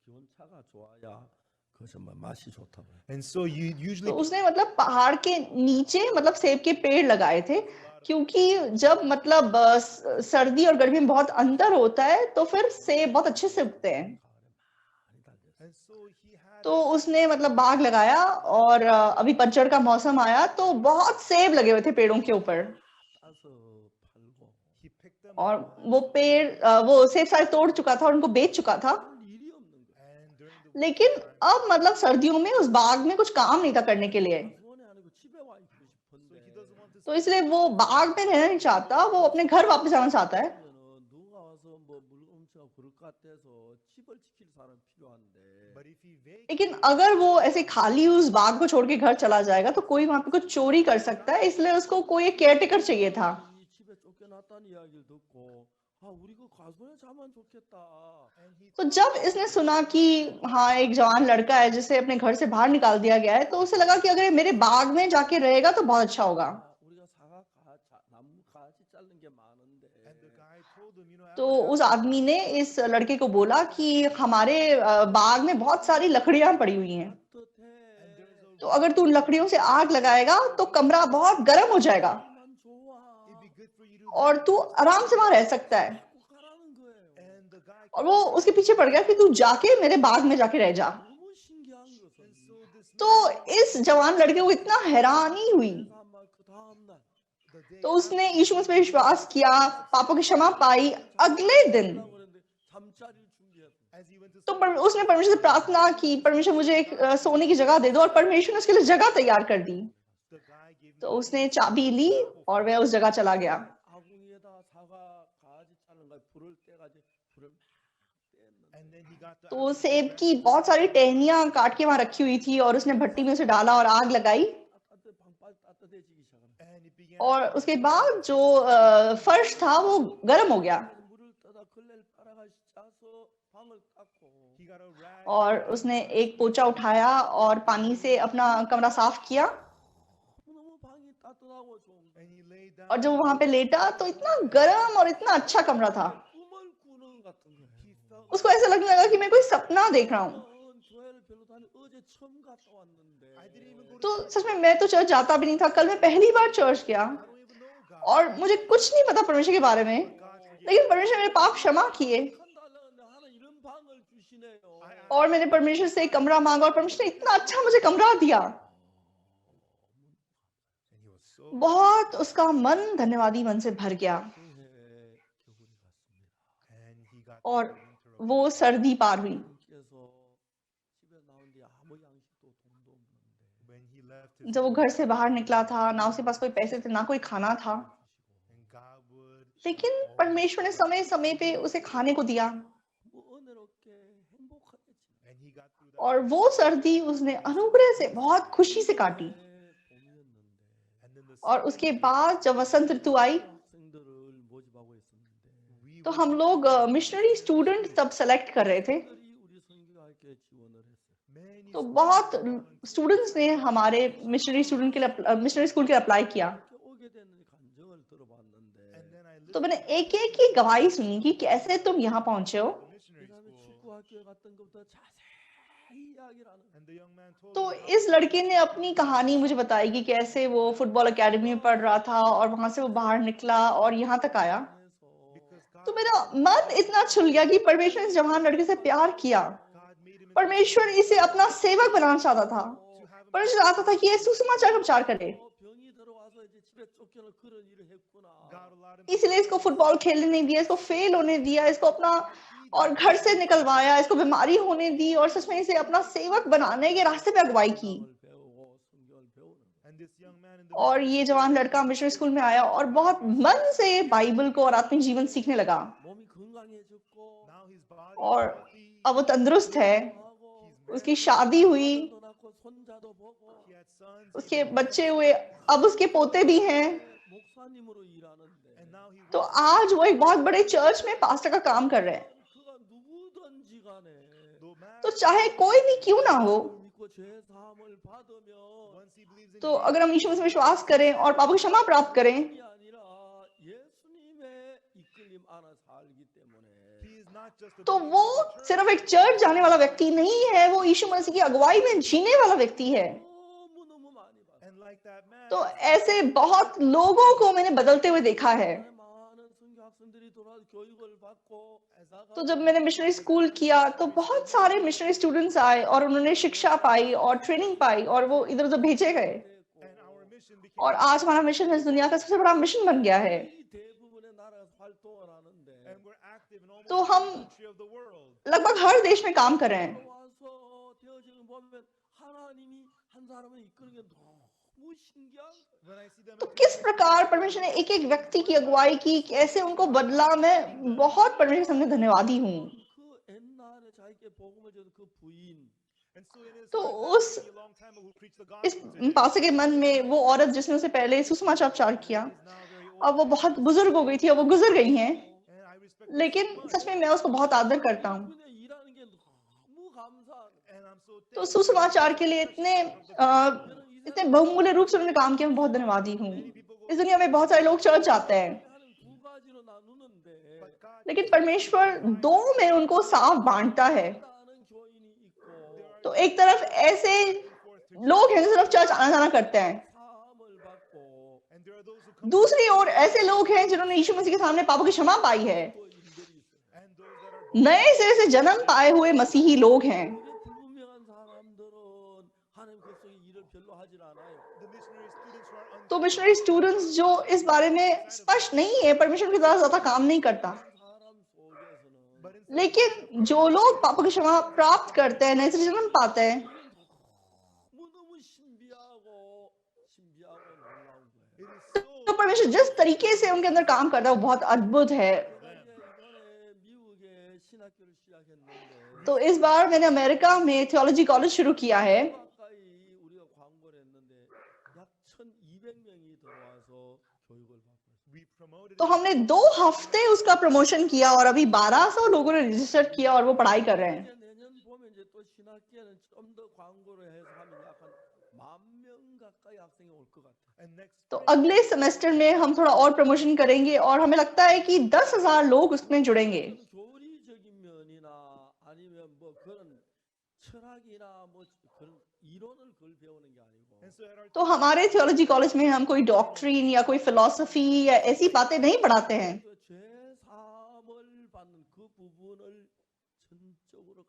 기온차가 좋아야 그것은 맛이 좋다고 해요. And so you तो usually उसने मतलब पहाड़ के नीचे मतलब सेब के पेड़ लगाए थे, क्योंकि जब मतलब सर्दी और गर्मी में बहुत अंतर होता है तो फिर सेब बहुत अच्छे से उगते हैं। 가을에 많이 달렸어요. and so he had तो उसने मतलब बाग लगाया और अभी पतझड़ का मौसम आया तो बहुत सेब लगे हुए थे पेड़ों के ऊपर। 따서 팔고 he picked them और up वो पेड़ वो सेब सारे तोड़ चुका था और उनको बेच चुका था। 할 일이 없는 거예요. and during the लेकिन winter time, अब मतलब सर्दियों में उस बाग में कुछ काम नहीं था करने के लिए, 과수원이 아니고 집에 와 있고 싶은데 so he doesn't want to तो spend इसलिए वो बाग में रहना नहीं चाहता, वो अपने घर वापस जाना चाहता है। 그러면은 누가 와서 뭐 물건 훔쳐가 그럴 것 같아서 집을 지킬 사람 필요한데 but if he लेकिन vacates अगर वो ऐसे खाली उस बाग को छोड़ के घर चला जाएगा तो कोई वहां पे कुछ चोरी कर सकता है, इसलिए उसको कोई एक केयरटेकर चाहिए था। 이 집에 쫓겨났다는 이야기를 듣고 아 우리 그 과수원에 자면 좋겠다. and he तो जब इसने सुना कि हाँ एक जवान लड़का है जिसे अपने घर से बाहर निकाल दिया गया है, तो उसे लगा कि अगर ये मेरे बाग में जाके रहेगा तो बहुत अच्छा होगा। 우리가 나무 가지 자른 게 많은데 and the guy told him, you know, तो Abraham, उस आदमी ने इस लड़के को बोला कि हमारे बाग में बहुत सारी लकड़ियां पड़ी हुई हैं, 따뜻해. and there's a तो अगर तू उन लकड़ियों से आग लगाएगा तो कमरा बहुत गर्म हो जाएगा 만 좋아. it'd be good for you to और तू आराम से वहां रह सकता है। 꼭 가라는 거예요. and the guy और वो उसके पीछे पड़ गया कि तू जाके मेरे बाग में जाके रह जा। 너무 신기한 것은 and so this तो इस जवान लड़के को इतना हैरानी हुई, 내가 아마 그 다음 날 the day तो उसने यीशु मसीह पे विश्वास किया, पापों की क्षमा पाई। अगले दिन 그랬는데 잠자리를 준비했어. as he went to तो sleep, उसने परमेश्वर से प्रार्थना की, परमेश्वर मुझे एक सोने की जगह दे दो, और परमेश्वर ने उसके लिए जगह तैयार कर दी। the guy gave him तो उसने चाबी ली और वह उस जगह चला गया। 아궁이에다 사과 가지 자른 걸 불을 떼가지고 불을 막 떼었는데 and then he got the तो सेब की बहुत सारी टहनियां काट के वहां रखी हुई थी और उसने भट्टी में उसे डाला और आग लगाई। 따뜻해 방바닥 따뜻해지기 시작하는 and it began और उसके बाद जो फर्श था वो गर्म हो गया 물을 떠다 걸레를 빨아가 짜서 방을 닦고 he got a rag और उसने एक पोछा उठाया और पानी से अपना कमरा साफ किया। 너무 방이 따뜻하고 좋은 and he laid down और जब वो वहां पे लेटा तो इतना गर्म और इतना अच्छा कमरा था, 꿈을 꾸는 같은 거예요. he felt उसको ऐसा लगने लगा कि मैं कोई सपना देख रहा हूँ। 교회를 별로 다니 어제 처음 갔다 왔는데 I didn't even go to तो सच में मैं तो चर्च जाता भी नहीं था, कल मैं पहली बार चर्च गया I don't even know God और मुझे कुछ नहीं पता परमेश्वर के बारे में, God forgave लेकिन परमेश्वर ने मेरे पाप क्षमा किए 한달에 하나 이런 방을 주시네요. और मैंने परमेश्वर से एक कमरा मांगा और परमेश्वर ने इतना अच्छा मुझे कमरा दिया। and he was so बहुत उसका मन धन्यवादी मन से भर गया 그해 겨울이 갔습니다. and he got और to the winter of वो सर्दी पार हुई। 그래서 집에 나온 뒤에 아무 양식도 돈도 없는데 when he left his जब वो home, घर से बाहर निकला था, ना उसके पास कोई पैसे थे, ना कोई खाना था, and God would लेकिन परमेश्वर ने समय समय पे उसे खाने को दिया 뭐 은혜롭게 행복하게 지내. and he got through that और वो सर्दी उसने अनुग्रह से बहुत खुशी से काटी। 봄이었는데 and then the और उसके बाद जब वसंत ऋतु आई 학생들을 मो집하고 있었는데 we तो हम लोग मिशनरी स्टूडेंट तब सेलेक्ट कर रहे थे। 학생들이 우리 선교학교에 지원을 했어요. many तो बहुत स्टूडेंट्स ने हमारे मिशनरी स्टूडेंट के लिए मिशनरी स्कूल के लिए अप्लाई किया। 이렇게 오게 되는 간증을 들어봤는데 and then I तो listened मैंने एक एक की गवाही सुनी कि कैसे तुम यहाँ पहुंचे हो। to the missionary 그다음에 school 축구 학교에 갔던 것부터 자세히 이야기를 하는 거예요. And the young man told तो me how इस लड़के ने अपनी कहानी मुझे बताई कि कैसे वो फुटबॉल एकेडमी में पढ़ रहा था और वहां से वो बाहर निकला और यहाँ तक आया। because तो God मेरा मन इतना छुल गया कि परमेश्वर ने इस जवान लड़के से प्यार किया। God made him into परमेश्वर इसे अपना सेवक बनाना चाहता था। to have him परमेश्वर चाहता था कि ये सुसमाचार का प्रचार करे, 병이 들어와서 이제 집에 쫓겨날 그런 일을 했구나. God allowed him to इसलिए इसको फुटबॉल खेलने नहीं दिया, इसको फेल होने दिया, इसको अपना और घर से निकलवाया, इसको बीमारी होने दी और सच में इसे अपना सेवक बनाने के रास्ते पे अगुवाई की। 성경을 배우고 성경을 배우는 거예요. and this young man in the और ये जवान लड़का मिशनरी स्कूल में आया और बहुत मन से बाइबल को और आत्मिक जीवन सीखने लगा 몸이 건강해졌고 now his body और is healthy, अब वो तंदुरुस्त है, 하고 उसकी शादी हुई, 아들도 낳고 손자도 보고 he had sons, उसके बच्चे हुए, अब उसके पोते भी हैं। 목사님으로 일하는데 and now he तो works आज वो एक बहुत बड़े चर्च में पास्टर का काम कर रहे हैं। 그가 누구든지 간에 no matter तो चाहे कोई भी क्यों ना हो, 믿고 죄 사함을 받으면 once he believes in तो अगर हम यीशु मसीह में विश्वास करें और पापों की क्षमा प्राप्त करें, 이 아니라 예수님의 이끌림 안에 살기 때문에 he is not just a तो believer वो in the church, सिर्फ एक चर्च जाने वाला व्यक्ति नहीं है, वो यीशु मसीह की अगुवाई में जीने वाला व्यक्ति है। 너무너무 많이 봤어요. and like that man तो ऐसे बहुत लोगों को मैंने बदलते हुए देखा है। 많은 선교 학생들이 돌아 교육을 받고 तो जब मैंने मिशनरी स्कूल किया तो बहुत सारे मिशनरी स्टूडेंट्स आए और उन्होंने शिक्षा पाई और ट्रेनिंग पाई और वो इधर उधर भेजे गए and our mission became और आज हमारा मिशन इस दुनिया का सबसे बड़ा मिशन बन गया है। 이 대부분의 나라에서 활동을 하는데 and we're active in almost तो every हम country of the world लगभग हर देश में काम कर रहे हैं। 와서 되어지는 보면 하나님이 한 사람을 이끄는 게 너무 신기한 거예요. when I see them तो in किस प्रकार परमेश्वर ने एक एक व्यक्ति की अगुवाई की, कैसे उनको बदला, मैं बहुत परमेश्वर के सामने धन्यवादी हूँ। 그 옛날에 자기께 복음을 줬던 그 부인 and so in his तो heart, उस that lady a long time ago who preached the इस gospel to him पासे के मन में वो औरत जिसने उसे पहले सुसमाचार प्रचार किया, is now very old अब वो बहुत बुजुर्ग हो गई थी और वो गुजर गई हैं, and I respect her लेकिन so much सच में मैं उसको बहुत आदर करता हूँ। 그냥 일하는 게 너무 감사한 거예요. and I'm so तो thankful सुसमाचार के लिए इतने बहुमूल्य रूप से उन्होंने काम किया, मैं बहुत धन्यवादी हूँ। इस दुनिया में बहुत सारे लोग चर्च जाते हैं, 하나님 두 가지로 나누는데 but God लेकिन परमेश्वर दो में उनको साफ बांटता है। 나는 교인이 있고 तो एक तरफ ऐसे लोग हैं जो सिर्फ चर्च आना जाना करते हैं, 사함을 받고 and there are those who come दूसरी ओर ऐसे लोग हैं जिन्होंने यीशु मसीह के सामने पापों की क्षमा पाई है, 또 일들이 있어요. and those that are नए सिरे से जन्म पाए हुए मसीही लोग हैं। 이게 불분명한 사람들은 하나님 그 속에 일을 별로 하질 않아요. the missionary students who are तो मिशनरी स्टूडेंट्स जो इस बारे में स्पष्ट नहीं है, परमेश्वर की तरह ज्यादा काम नहीं करता, 사람 속에서는 but in लेकिन जो लोग पापों की क्षमा प्राप्त करते हैं, नए से जन्म पाते हैं, 너무너무 신비하고 놀라운 거예요. it is so तो परमेश्वर जिस तरीके से उनके अंदर काम करता है वो बहुत अद्भुत है। 이번에 미국에 신학교를 시작했는데 तो इस बार मैंने अमेरिका में थियोलॉजी कॉलेज शुरू किया है। 가까이 우리가 광고를 했는데 약 1,200명이 들어와서 교육을 받고 있어요. we promoted तो it. हमने 2 हफ्ते उसका प्रमोशन किया और अभी 1200 लोगों ने रजिस्टर किया और वो पढ़ाई कर रहे हैं। 이제 내년 보면 이제 또 신학기에는 좀 더 광고를 해서 하면 약 한 10,000명 가까이 학생이 올 것 같아요. and next तो अगले सेमेस्टर में हम थोड़ा और प्रमोशन करेंगे और हमें लगता है कि 10,000 लोग उसमें जुड़ेंगे। 교리적인 면이나 아니면 뭐 그런 철학이나 뭐 그런 이론을 그걸 배우는 게 아니고 and so at our तो हमारे थियोलॉजी कॉलेज में हम कोई डॉक्ट्रिन या कोई फिलॉसफी या ऐसी बातें नहीं पढ़ाते हैं, 그 죄사함을 받는 그 부분을 전적으로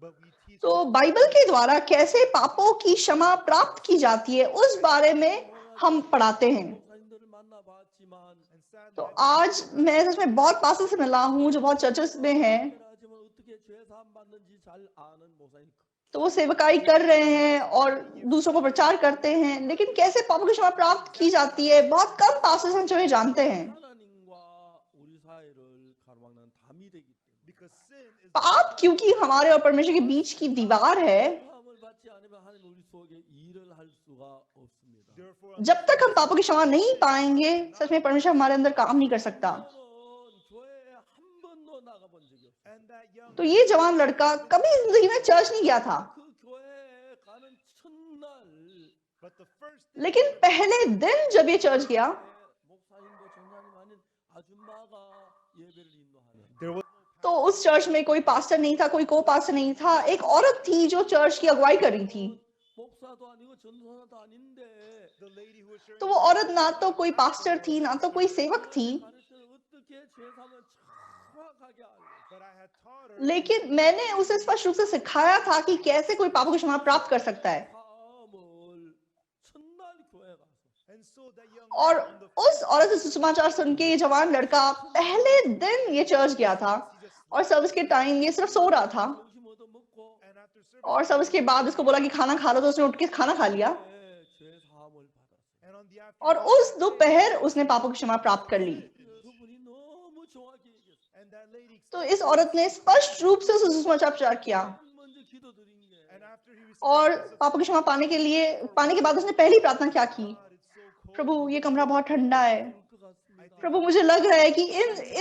but we teach तो बाइबल के द्वारा कैसे पापों की क्षमा प्राप्त की जाती है उस बारे में हम पढ़ाते हैं। 목사님들을 만나봤지만 and sadly तो आज मैं सच में बहुत पास्टर से मिला हूँ जो बहुत चर्चेस में हैं, 하지만 어떻게 죄사함 받는지 잘 아는 목사님 तो वो सेवकाई कर रहे हैं और दूसरों को प्रचार करते हैं, लेकिन कैसे पापों की क्षमा प्राप्त की जाती है बहुत कम पास्टर्स हैं जो ये जानते हैं। 하나님과 우리 사이를 가로막는 담이 되기 때문에 because sin is पाप क्योंकि हमारे और परमेश्वर के बीच की दीवार है, 죄사함을 받지 않으면 하나님 우리 속에 일을 할 수가 없습니다. therefore जब तक हम पापों की क्षमा नहीं पाएंगे सच में परमेश्वर हमारे अंदर काम नहीं कर सकता। 저는 교회에 한 번도 나가본 적이 없어요. and that young तो ये जवान लड़का कभी जिंदगी में चर्च नहीं गया था, 그 교회에 가는 첫날 but the first day लेकिन पहले दिन जब ये चर्च गया 목사님도 전사님 아닌 아줌마가 예배를 인도하는 there was no तो उस चर्च में कोई पास्टर नहीं था, कोई को पास्टर नहीं था, एक औरत थी जो चर्च की अगुवाई कर रही थी। 목사도 아니고 전도사도 아닌데 The lady who was sharing तो the वो औरत gospel ना was तो not कोई a pastor पास्टर or थी, ना तो कोई सेवक थी, 가르쳐서 어떻게 죄사함을 정확하게 알고 but I had taught her लेकिन मैंने उसे स्पष्ट रूप से सिखाया था कि कैसे कोई पापों की क्षमा प्राप्त कर सकता है। 사함을 첫날 교회 가서 and so that young और man on the उस first औरत day से सुसमाचार सुन के ये जवान लड़का पहले दिन ये चर्च गया था और सर्विस के टाइम ये सिर्फ सो रहा था 점심 얻어 먹고 and after service और सर्विस के बाद उसको बोला कि खाना खा लो, तो उसने उठ के खाना खा लिया 죄 사함을 받았어요. and on the और afternoon उस दोपहर उसने पापों की क्षमा प्राप्त कर ली। 그분이 너무 정확히 얘기했어요. and that lady तो इस औरत ने स्पष्ट रूप से उसे सुसमाचार प्रचार किया 먼저 기도드린 게 and after he received और the answer पापों की क्षमा पाने के बाद उसने पहली प्रार्थना क्या की? God, it's so cold. प्रभु ये कमरा बहुत ठंडा है, 것 같습니다. प्रभु मुझे लग रहा है कि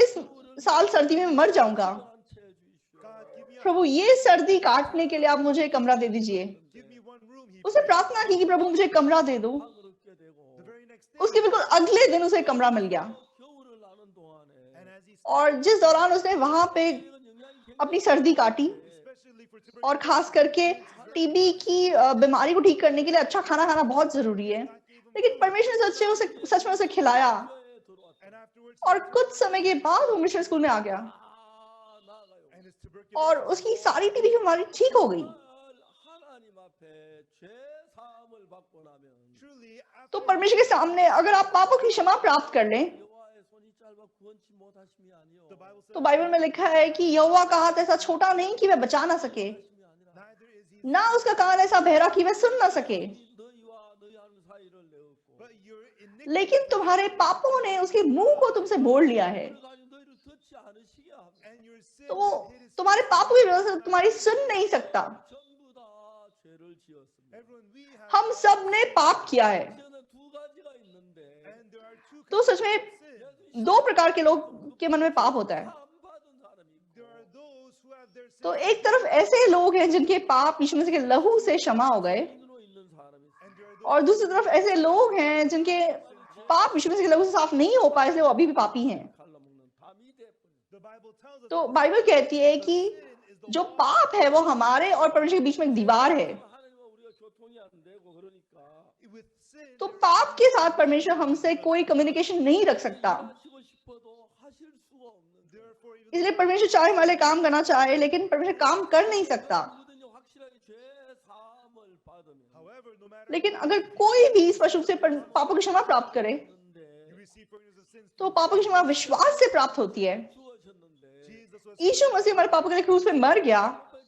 इस साल सर्दी में मर जाऊंगा, 채 주십시오. God, give me a प्रभु ये सर्दी काटने के लिए आप मुझे कमरा दे दीजिए। give me one room. He उसने prayed. प्रार्थना की कि प्रभु मुझे कमरा दे दो। 방을 얻게 되고 The very next day, उसके बिल्कुल अगले दिन उसे कमरा मिल गया 겨울을 나는 동안에 and as he और जिस दौरान उसने वहां पे 영향이 अपनी सर्दी काटी especially for और tuberculosis, खास करके टीबी की बीमारी को ठीक करने के लिए अच्छा खाना खाना बहुत जरूरी है, लेकिन परमेश्वर ने सच में उसे खिलाया 교회에 들어왔다. and afterwards, और कुछ समय के बाद वो मिशन स्कूल में आ गया 나가요. and his tuberculosis और उसकी सारी टीबी की बीमारी ठीक हो गई। 하나님 앞에 죄 사함을 받고 나면 truly तो after परमेश्वर के सामने अगर आप पापों की क्षमा प्राप्त कर लें 여호와의 손이 짧아 구원치 못하심이 아니요. the Bible says तो बाइबल में लिखा है कि यहोवा का हाथ ऐसा छोटा नहीं कि वह बचा ना सके, 하심이 आ니라 neither is he ना उसका कान ऐसा बहरा कि वह सुन ना सके, 너희와 너희 하는 사이를 내었고 but your iniquity लेकिन तुम्हारे पापों ने उसके मुंह को तुमसे मोड़ लिया है। 그를 가지고 너희를 듣지 않으시게 하며 and your sin तो have hid his तुम्हारे पापों की वजह से तुम्हारी सुन नहीं सकता। 전부 다 죄를 지었습니다. everyone we have हम सब ने पाप किया है। 이제는 두 가지가 있는데 and there are two तो सच में sins. दो प्रकार के लोग के मन में पाप होता है। 안 받은 사람이 There 있고 are those who have their sins तो एक तरफ ऐसे लोग हैं जिनके पाप यीशु मसीह के लहू से क्षमा हो गए 죄인으로 있는 사람이 있어요. and there are those और दूसरी तरफ ऐसे लोग हैं जिनके पाप यीशु मसीह के लहू से साफ नहीं हो पाए, इसलिए वो अभी भी पापी हैं। 칼라 먹는 담이 돼버려. the Bible tells us तो that बाइबल कहती है कि sin is the जो wall पाप है वो हमारे और परमेश्वर के बीच में एक दीवार है। 하나님과 우리가 교통이 안 되고 그러니까 with sin तो पाप के साथ परमेश्वर हमसे कोई कम्युनिकेशन नहीं रख सकता, 하시고 싶어도 하실 수가 없는데 therefore even इसलिए परमेश्वर चाहे हमारे लिए काम करना चाहे लेकिन परमेश्वर काम कर नहीं सकता। 누구든지 확실하게 죄 사함을 받으면 however no matter लेकिन अगर कोई भी स्पष्ट रूप से पापों की क्षमा प्राप्त करे 했는데 you receive forgiveness of sins तो पापों की क्षमा विश्वास से प्राप्त होती है। 죽으셨는데 Jesus was यीशु मसीह हमारे पापों के लिए क्रूस पे मर गया,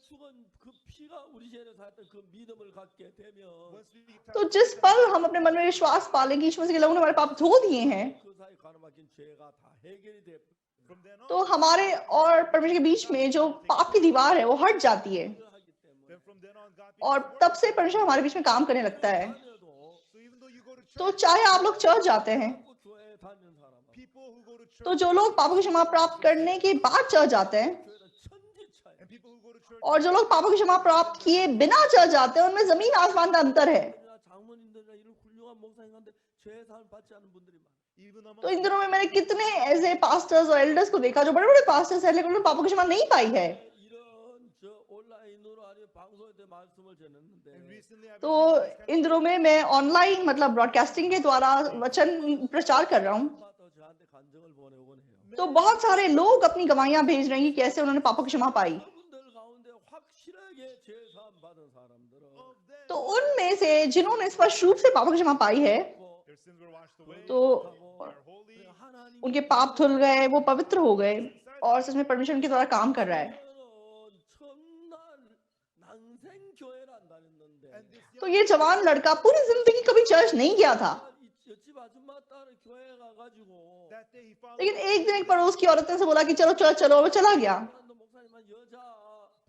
죽은 그 피가 우리 죄를 살던 그 믿음을 갖게 되면 once we तो जिस पल हम अपने मन में विश्वास पालेंगे कि यीशु मसीह के लहू ने हमारे पाप धो दिए हैं, 그 사이 가늠하긴 죄가 다 해결이 돼. from then on तो हमारे और परमेश्वर के बीच में जो पाप की दीवार है वो हट जाती है 하기 때문에 then from then on God और begins to work. तब से परमेश्वर हमारे बीच में काम करने लगता है। 다녀도 So even though you go to church तो चाहे आप लोग चर्च जाते हैं, 꼭 교회에 다니는 사람 people who go to church तो जो लोग पापों की क्षमा प्राप्त करने के बाद चर्च जाते हैं 교회는 천지 차이. and people who go to church और जो लोग पापों की क्षमा प्राप्त किए बिना चर्च जाते हैं, उनमें जमीन आसमान का अंतर है। 장모님들이나 이런 훌륭한 목사님한테 죄 사함 받지 않은 분들이 많아. even among तो इन दिनों में मैंने कितने ऐसे पास्टर्स और एल्डर्स को देखा जो बड़े बड़े पास्टर्स हैं लेकिन उन्होंने पापों की क्षमा नहीं पाई है। 이런 저 온라인으로 아니 방송에 대해 말씀을 전했는데 and recently I've तो been doing this kind इन दिनों में मैं ऑनलाइन मतलब ब्रॉडकास्टिंग के द्वारा वचन प्रचार कर रहा हूँ, 또 저한테 간증을 보내오곤 해요. तो बहुत सारे लोग अपनी गवाहियां भेज रहे हैं कि कैसे उन्होंने पापों की क्षमा पाई। 그분들 가운데 확실하게 죄 사함 받은 사람들은 of them तो उनमें से जिन्होंने स्पष्ट रूप से पापों की क्षमा पाई है, their sins were washed away तो they are holy 하나님이 उनके पाप धुल गए, वो पवित्र हो गए और सच में परमेश्वर उनके द्वारा काम कर रहा है। 첫날 난생 교회를 안 다녔는데 and this तो ये जवान लड़का पूरी जिंदगी कभी चर्च नहीं गया था, 옆집 아줌마 딸을 교회 가가지고 that day he followed लेकिन एक दिन एक पड़ोस की औरत ने से बोला कि चलो चर्च चलो, वो चला गया 목사님한 여자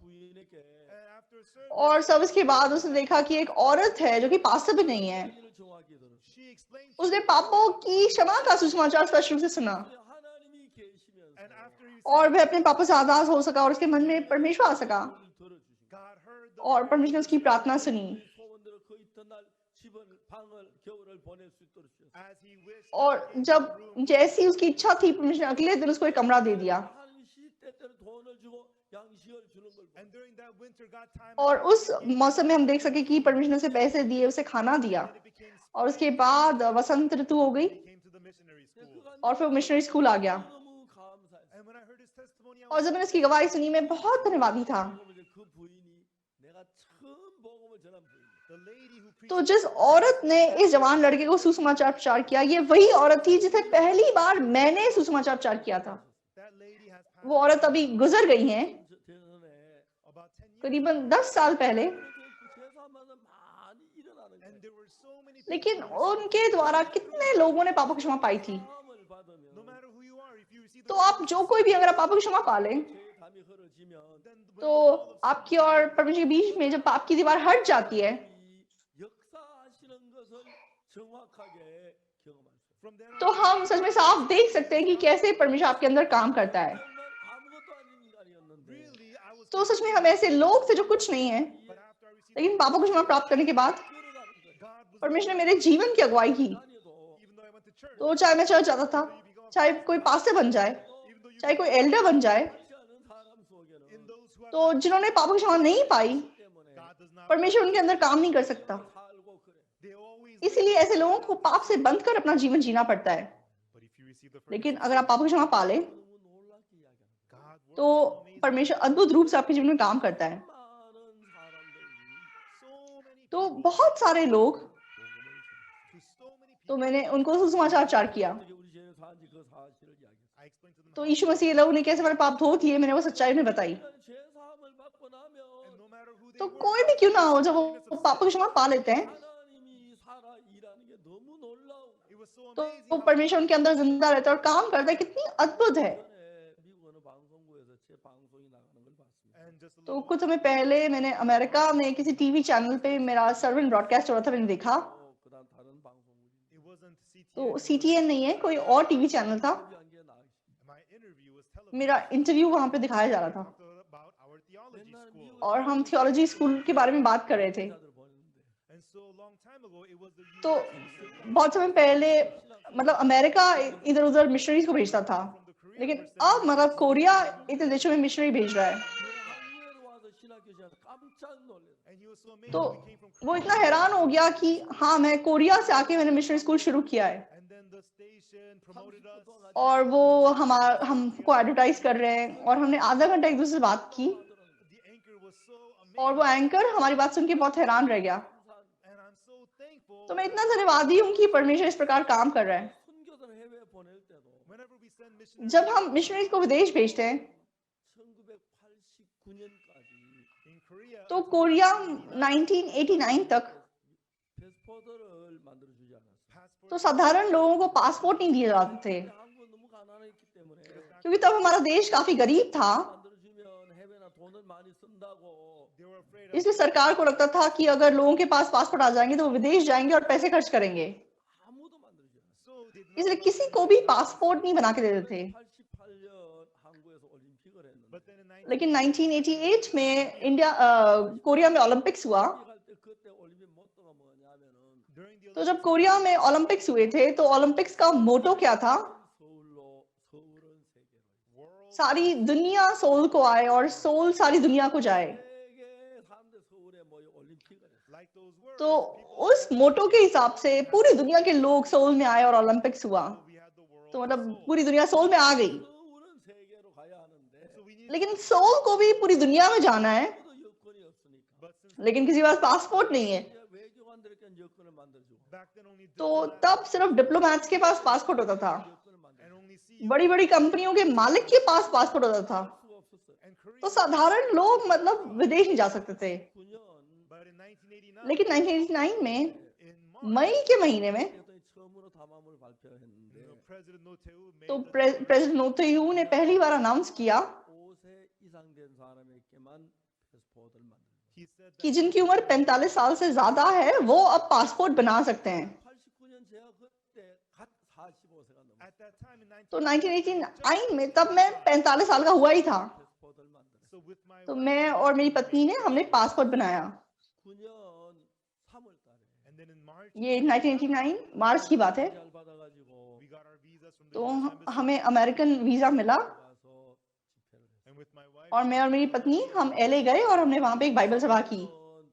부인에게 and after service और सर्विस के बाद उसने देखा कि एक औरत है जो कि पास्टर भी नहीं है। 를 정확히 들었어요. she explained उसने पापों की क्षमा का सुसमाचार स्पष्ट रूप से सुना 하나님이 계시면서 and after he और वह अपने पापों से आजाद हो सका और उसके मन में परमेश्वर आ सका 들어주신 God heard the और परमेश्वर ने उसकी प्रार्थना सुनी 소원대로 그 이튿날 집을 방을 겨울을 보낼 수 있도록 주셨어요. as he wished और जब जैसी उसकी इच्छा थी परमेश्वर ने अगले दिन उसको एक कमरा दे दिया। 하나님이 때때로 돈을 주고 양식을 주는 걸 And during that winter, God time और उस मौसम में हम देख सके कि परमेश्वर ने उसे पैसे दिए, उसे खाना दिया, then it became और उसके बाद वसंत ऋतु हो गई came to the missionary school. और फिर मिशनरी स्कूल आ गया। 너무 감사했어요. And when I heard his testimony, I और was जब मैंने उसकी गवाही सुनी, मैं बहुत धन्यवादी था। 그 부인이 내가 처음 복음을 전한 부인. the lady who preached तो जिस औरत ने इस जवान लड़के को सुसमाचार प्रचार किया, ये वही औरत थी जिसे पहली बार मैंने सुसमाचार प्रचार किया था। that lady has passed वो औरत अभी गुजर गई हैं, 전에 about 10 years करीबन 10 साल पहले, 제사마다 많이 일어나는 and 거예요. there were so many people लेकिन who received उनके द्वारा कितने लोगों ने पापों की क्षमा पाई थी। 마음을 no 받으면 matter who you are, if you receive तो the आप जो कोई भी अगर आप पापों की क्षमा पा लें, 죄의 담이 흐려지면 then when तो the wall of आपकी और परमेश्वर के बीच में जब पाप की दीवार हट जाती है, 이 역사하시는 것을 정확하게 경험할 수 있어요. from then तो हम सच में साफ देख सकते हैं कि कैसे परमेश्वर आपके अंदर काम करता है। 정말 아무것도 아닌 인간이었는데 really I was तो सच में हम ऐसे लोग थे जो कुछ नहीं है, but after I received लेकिन पापों की क्षमा प्राप्त करने के बाद 끌어가는 거예요. God was परमेश्वर ने मेरे जीवन की अगुवाई की। 다녀도 even though I went to church तो चाहे मैं चर्च जाता था, चाहे कोई पास्टर बन जाए, even though you चाहे कोई एल्डर बन जाए, 그렇지 않은 사람 속에는 in those who have तो जिन्होंने पापों की क्षमा नहीं पाई, 때문에 God does not परमेश्वर उनके अंदर काम नहीं कर सकता। 살고 그래. they always इसलिए ऐसे लोगों को पाप से बंध कर अपना जीवन जीना पड़ता है। but if you receive the लेकिन forgiveness अगर आप पापों की क्षमा पा लें, 너무 놀랍게 이야기하는 God works तो so amazing परमेश्वर अद्भुत रूप से आपके जीवन में काम करता है। 많은 사람들이 so many तो people बहुत सारे लोग, 복음을 전했어요. to so many तो people मैंने उनको सुसमाचार प्रचार किया। 어떻게 우리 죄를 사는지 그 사실을 이야기했어요. I explained to them तो how यीशु मसीह लोगों ने कैसे हमारे पाप धो दिए, मैंने वो सच्चाई उन्हें बताई। 인간이 죄 사함을 받고 나면 and no matter who they तो were कोई भी क्यों ना हो, जब वो पापों की क्षमा पा लेते हैं, 하나님이 살아 일하는 게 너무 놀라운 it was so तो amazing वो how परमेश्वर उनके अंदर जिंदा रहता है और काम करता है। कितनी अद्भुत है। 전에 미국 어느 방송국에서 제 방송이 나가는 걸 봤습니다. and just a तो little कुछ समय पहले मैंने अमेरिका में किसी टीवी चैनल पे मेरा सर्वन ब्रॉडकास्ट हो रहा था, मैंने देखा। 그다음 다른 방송국이 it wasn't CTN तो it was CTN नहीं है, कोई और टीवी चैनल था। 인터뷰한 게 나왔어요. my interview was televised मेरा इंटरव्यू वहां पे दिखाया जा रहा था talked about our theology 옛날에 school 미국에 और हम थियोलॉजी स्कूल के बारे में बात कर रहे थे। 기자들 보냈는데 and so a long time ago it was the तो US बहुत समय पहले मतलब अमेरिका इधर उधर मिशनरीज को भेजता था, from the Korea लेकिन were sending अब मतलब कोरिया इतने देशों में मिशनरी भेज रहा है। 한국에 와서 신학교에서 깜짝 놀랐어요. and he was so amazed तो we came from वो इतना हैरान हो गया कि हाँ, मैं कोरिया से आके मैंने मिशनरी स्कूल शुरू किया है and then the station promoted us और वो हमको एडवर्टाइज कर रहे हैं और हमने आधा घंटा एक दूसरे से बात की the anchor was so और amazing वो एंकर हमारी बात सुन के बहुत हैरान रह गया। and I'm so thankful तो मैं इतना धन्यवादी हूँ कि परमेश्वर इस प्रकार काम कर रहा है। 선교사를 해외 보낼 때도 whenever we send missionaries जब हम मिशनरीज को विदेश भेजते हैं, 1989까지 in Korea तो कोरिया 1989 तक 패스포드를 만들어 주지 않았어요. passport तो साधारण लोगों को पासपोर्ट नहीं दिए जाते थे, 근데 한국은 너무 가난했기 때문에 क्योंकि तब हमारा देश काफी गरीब था। 만들어 주면 해외나 돈을 많이 쓴다고 they were afraid of इसलिए सरकार को लगता था कि अगर लोगों के पास पासपोर्ट आ जाएंगे तो वो विदेश जाएंगे और पैसे खर्च करेंगे, 아무도 만들어 주지 않았어요. so did not इसलिए किसी को भी पासपोर्ट नहीं बना के देते थे। 88년 한국에서 올림픽을 했는데 but then in लेकिन 1988 में कोरिया में ओलंपिक्स हुआ। 갈때 그때 올림픽 모토가 뭐냐면은 during the तो जब कोरिया में ओलंपिक्स हुए थे तो ओलंपिक्स का मोटो क्या था? 서울은 세계로 world सारी दुनिया सोल को आए और सोल सारी दुनिया को जाए। 세계 사람들 서울에 모여 올림픽을 했어요. like those words तो उस मोटो के हिसाब से पूरी दुनिया के लोग सोल में आए और ओलंपिक्स हुआ। we had the world तो मतलब पूरी दुनिया सोल में आ गई, 서울은 세계로 가야 하는데 so we need लेकिन सोल को भी पूरी दुनिया में जाना है, 아무도 여건이 없으니까 but since लेकिन किसी के पास पासपोर्ट नहीं है। 이제 외교관들에게 여건을 만들어주고 back then only तो diplomats तब सिर्फ डिप्लोमैट्स के पास पासपोर्ट होता था, 여건을 and 만들어주고 only CEOs बड़ी बड़ी कंपनियों के मालिक के पास पासपोर्ट होता था। 수가 없었어요. and Korea तो साधारण लोग मतलब विदेश नहीं जा सकते थे। 9년 but in 1989 लेकिन 1989 में in March मई के महीने में 대통령이 처음으로 담화문을 발표했는데 President Notewu made तो the declaration प्रेसिडेंट नोतेयू ने पहली बार अनाउंस किया 5세 이상 된 사람에게만 패스포र्ट를 만들어요. he said कि that जिनकी उम्र 45 साल से ज्यादा है वो अब पासपोर्ट बना सकते हैं। 89년 제가 그때 갓 45세가 넘었어요. at that time in तो 1989 1989 में तब मैं 45 साल का हुआ ही था। 패스포र्트를 만들어요. so with my तो wife मैं और मेरी पत्नी ने हमने पासपोर्ट बनाया। 9년 3월 달에 and then in March ये 1989 मार्च की बात है। 잘 받아가지고 we got our visas from the तो US embassy हमें अमेरिकन वीजा मिला 가서 집회를 했어요. And with my wife, और मैं और मेरी पत्नी हम LA गए और हमने वहां पे एक बाइबल सभा की।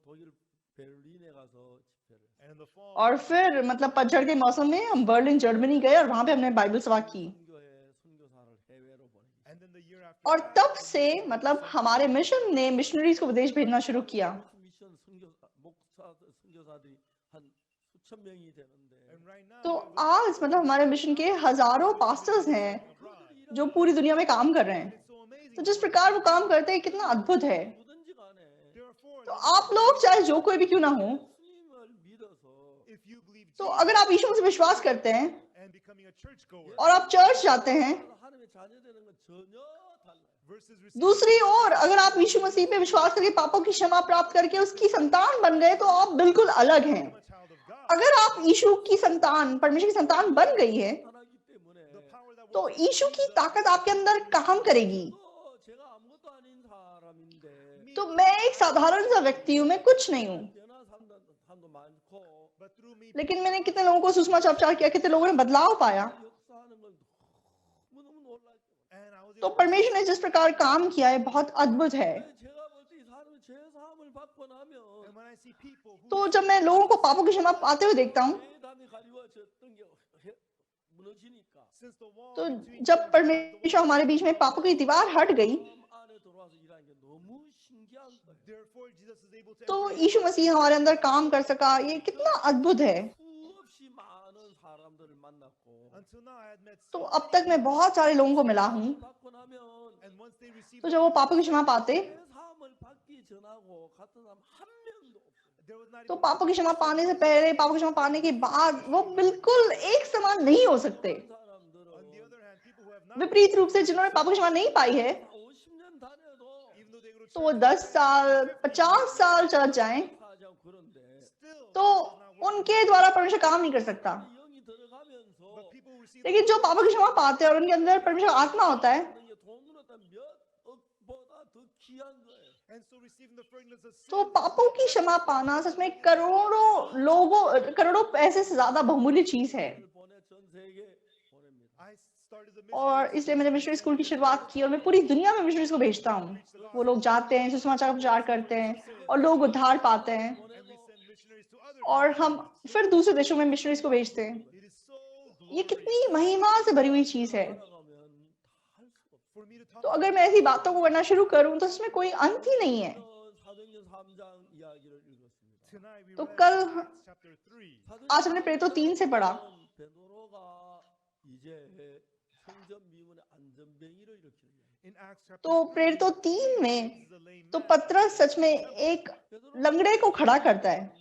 독일 베를린에 가서 집회를 했어요. and in the fall, और फिर मतलब पतझड़ के मौसम में हम बर्लिन जर्मनी गए और वहां पे हमने बाइबल सभा की। 선교회 선교사를 해외로 보내기 and then the year after और that, तब से मतलब हमारे मिशन ने मिशनरीज को विदेश भेजना शुरू किया। 미션 선교사 목사 선교사들이 한 수천 명이 되는데 and right now, तो we have आज मतलब हमारे मिशन के हजारों पास्टर्स हैं abroad. जो पूरी दुनिया में काम कर रहे हैं। It's so amazing. तो जिस प्रकार वो काम करते हैं कितना अद्भुत है। 누구든지 간에 Therefore, तो आप लोग चाहे जो कोई भी क्यों ना हो, 예수님을 믿어서 if you believe तो Jesus अगर आप यीशु से विश्वास करते हैं and becoming a churchgoer और आप चर्च जाते हैं, 하나님의 자녀 되는 건 전혀 달라요. versus receiving दूसरी ओर अगर आप यीशु मसीह पे विश्वास करके पापों की क्षमा प्राप्त करके उसकी संतान बन गए तो आप बिल्कुल अलग हैं। a child of God, अगर आप यीशु की संतान, परमेश्वर की संतान बन गई है, 나타나기 때문에 the power that तो works यीशु की ताकत आपके अंदर काम करेगी। 또 제가 아무것도 아닌 사람인데 तो मैं एक साधारण सा व्यक्ति हूँ, मैं कुछ नहीं हूँ, 변화 삶도 많고 but through me, लेकिन मैंने कितने लोगों को सुषमाचार किया, कितने लोगों ने बदलाव पाया। 역사하는 건 너무너무 놀랄 때 and I was तो able परमेश्वर ने जिस प्रकार काम किया है बहुत अद्भुत है। 제가 볼 때 이 사람이 죄 사함을 받고 나면 and when I see people who तो जब मैं लोगों को पापों की क्षमा पाते हुए देखता हूँ, 담이 가리워졌던 게 무너지니까 since the wall तो between जब them and परमेश्वर हमारे बीच में पापों की दीवार हट गई, 안에 들어와서 일하는 게 너무 신기한 거예요. therefore Jesus is able to तो enter यीशु मसीह हमारे अंदर काम कर सका। ये कितना अद्भुत है। 수없이 많은 사람들을 만났고 until now I had met तो so अब तक मैं बहुत सारे लोगों को मिला हूँ। 받고 나면 and once they receive तो जब वो पापों की क्षमा पाते, 죄 사함을 받기 전하고 같은 사람 한 명도 없어요. there was not तो even पापों की क्षमा पाने से पहले, पापों की क्षमा पाने के बाद वो बिल्कुल एक समान नहीं हो सकते। 사람들은 on the other hand people who have not विपरीत रूप से जिन्होंने पापों की क्षमा नहीं पाई है, 50년 다녀도 even though they go to तो वो church 10 साल 50 साल चर्च जाएं, 사지 않고 그런데 still तो उनके द्वारा परमेश्वर काम नहीं कर सकता। 영이 들어가면서 but people who receive लेकिन जो पापों की क्षमा पाते हैं और उनके अंदर परमेश्वर आत्मा होता है, 받는 게 돈으로 따면 몇 억보다 더 귀한 거예요. and so receiving the forgiveness of तो sin पापों की क्षमा पाना सच में करोड़ों पैसे से ज्यादा बहुमूल्य चीज है। 보내 전 세계 보냅니다. I started the और mission इसलिए मैंने मिशनरी स्कूल की शुरुआत की और मैं पूरी दुनिया में मिशनरीज को भेजता हूँ। वो लोग जाते हैं, सुसमाचार का प्रचार करते हैं और लोग उद्धार पाते हैं, and we send missionaries to other और हम फिर दूसरे देशों में मिशनरीज को भेजते हैं। it is so ये glorious कितनी महिमा से भरी हुई चीज है। 살아가면 다 할 수가 없어요. for me to talk तो अगर मैं ऐसी बातों को करना शुरू करूं तो इसमें कोई अंत ही नहीं है। 사도행전 3장 이야기를 읽었습니다. tonight we तो read कल Acts chapter 3 आज हमने प्रेरितों 3 से पढ़ा। 베드로가 이제 성전 미문의 안전뱅이를 일으키는 거예요. in Acts chapter तो प्रेरितों 3 में this is a lame तो man. पतरस सच में एक लंगड़े को खड़ा करता है।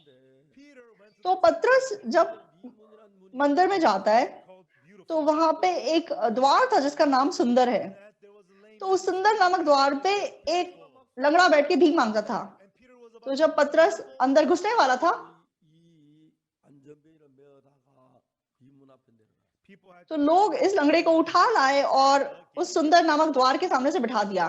Peter went to तो पतरस जब 미문이란 문이 मंदिर में जाता है called beautiful तो वहां पे एक द्वार था जिसका नाम सुंदर है। that there was a lame तो उस सुंदर नामक द्वार पे एक लंगड़ा बैठ के भीख मांगता था। and Peter was about तो जब पतरस अंदर घुसने वाला था 이 안전뱅이를 메어다가 미문 앞에 내려가요. people had तो लोग इस लंगड़े को उठा लाए और उस सुंदर नामक द्वार के सामने से बिठा दिया,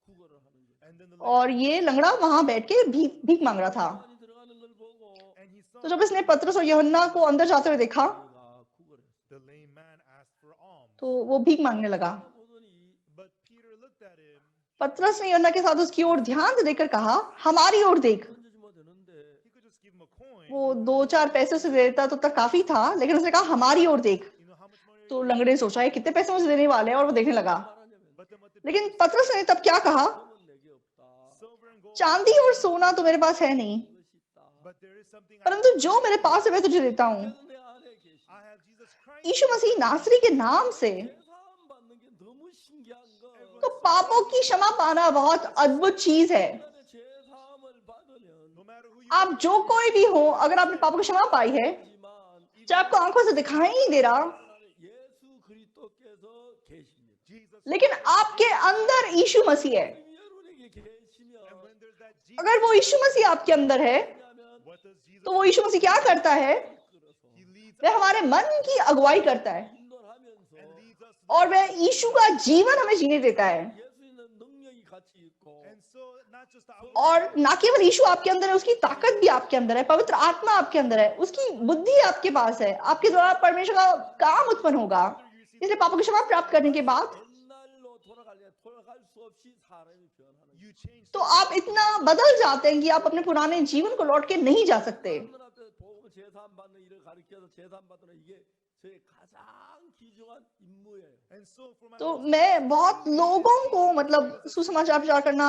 구걸을 하는 거예요. and then the और ये लंगड़ा वहां बैठ के भीख मांग रहा था। 많이 들어가는 걸 보고 and he saw तो जब इसने पतरस और यूहन्ना को अंदर जाते हुए देखा 내가 구걸했어. the lame man asked for alms तो वो भीख मांगने लगा। 보더니 but Peter looked at him पतरस ने यूहन्ना के साथ उसकी ओर ध्यान से देखकर कहा, हमारी ओर देख। 던져주면 되는데 he could just give him a coin वो 2-4 पैसे से दे देता तो तक काफी था, लेकिन उसने कहा हमारी ओर देख। you know how much money तो लंगड़े ने सोचा ये कितने पैसे मुझे देने वाले हैं, और वो देखने लगा। 말하냐면 but then what did लेकिन पतरस ने तब क्या कहा, 금은 내게 없다. silver and gold चांदी और सोना तो मेरे पास है नहीं, 그것이 있다. but there is something परंतु जो मेरे पास है मैं तुझे देता हूँ। 그래서 내 안에 계시. I have Jesus Christ यीशु मसीह नासरी के नाम से 죄사함 받는 게 너무 신기한 거. तो पापों की क्षमा पाना बहुत अद्भुत चीज है। 인간의 죄사함을 받으면 no matter who you आप जो कोई भी हो, अगर आपने पापों की क्षमा पाई है, 하지만 चाहे आपको आंखों से दिखाई नहीं दे रहा, 예수 그리스도께서 계십니다. Jesus लेकिन आपके अंदर यीशु मसीह है। 여러분에게 계시면 and when there's that Jesus अगर वो यीशु मसीह आपके अंदर है, 왜냐하면 what does Jesus तो वो यीशु मसीह क्या करता है, 끌어서 he leads वह हमारे मन की अगुवाई करता है 인도하면서 and leads us और वह यीशु का जीवन हमें जीने देता है। 예수 있는 능력이 같이 있고 and so not just the और ना केवल यीशु आपके अंदर है, उसकी ताकत भी आपके अंदर है, पवित्र आत्मा आपके अंदर है, उसकी बुद्धि आपके पास है, आपके द्वारा परमेश्वर का काम उत्पन्न होगा। इसलिए पापों की क्षमा प्राप्त करने के बाद 옛날로 돌아가려 돌아갈 수 없이 사람이 변하는 You 거예요. change तो so आप इतना बदल जाते हैं कि आप अपने पुराने जीवन को लौट के नहीं जा सकते। 하나님 앞에 복음을 제사함받는 일을 가르쳐서 제사함받는 이게 저의 가장 귀중한 임무예요. And so for my तो most मैं बहुत precious लोगों को ministry मतलब is a सुसमाचार प्रचार करना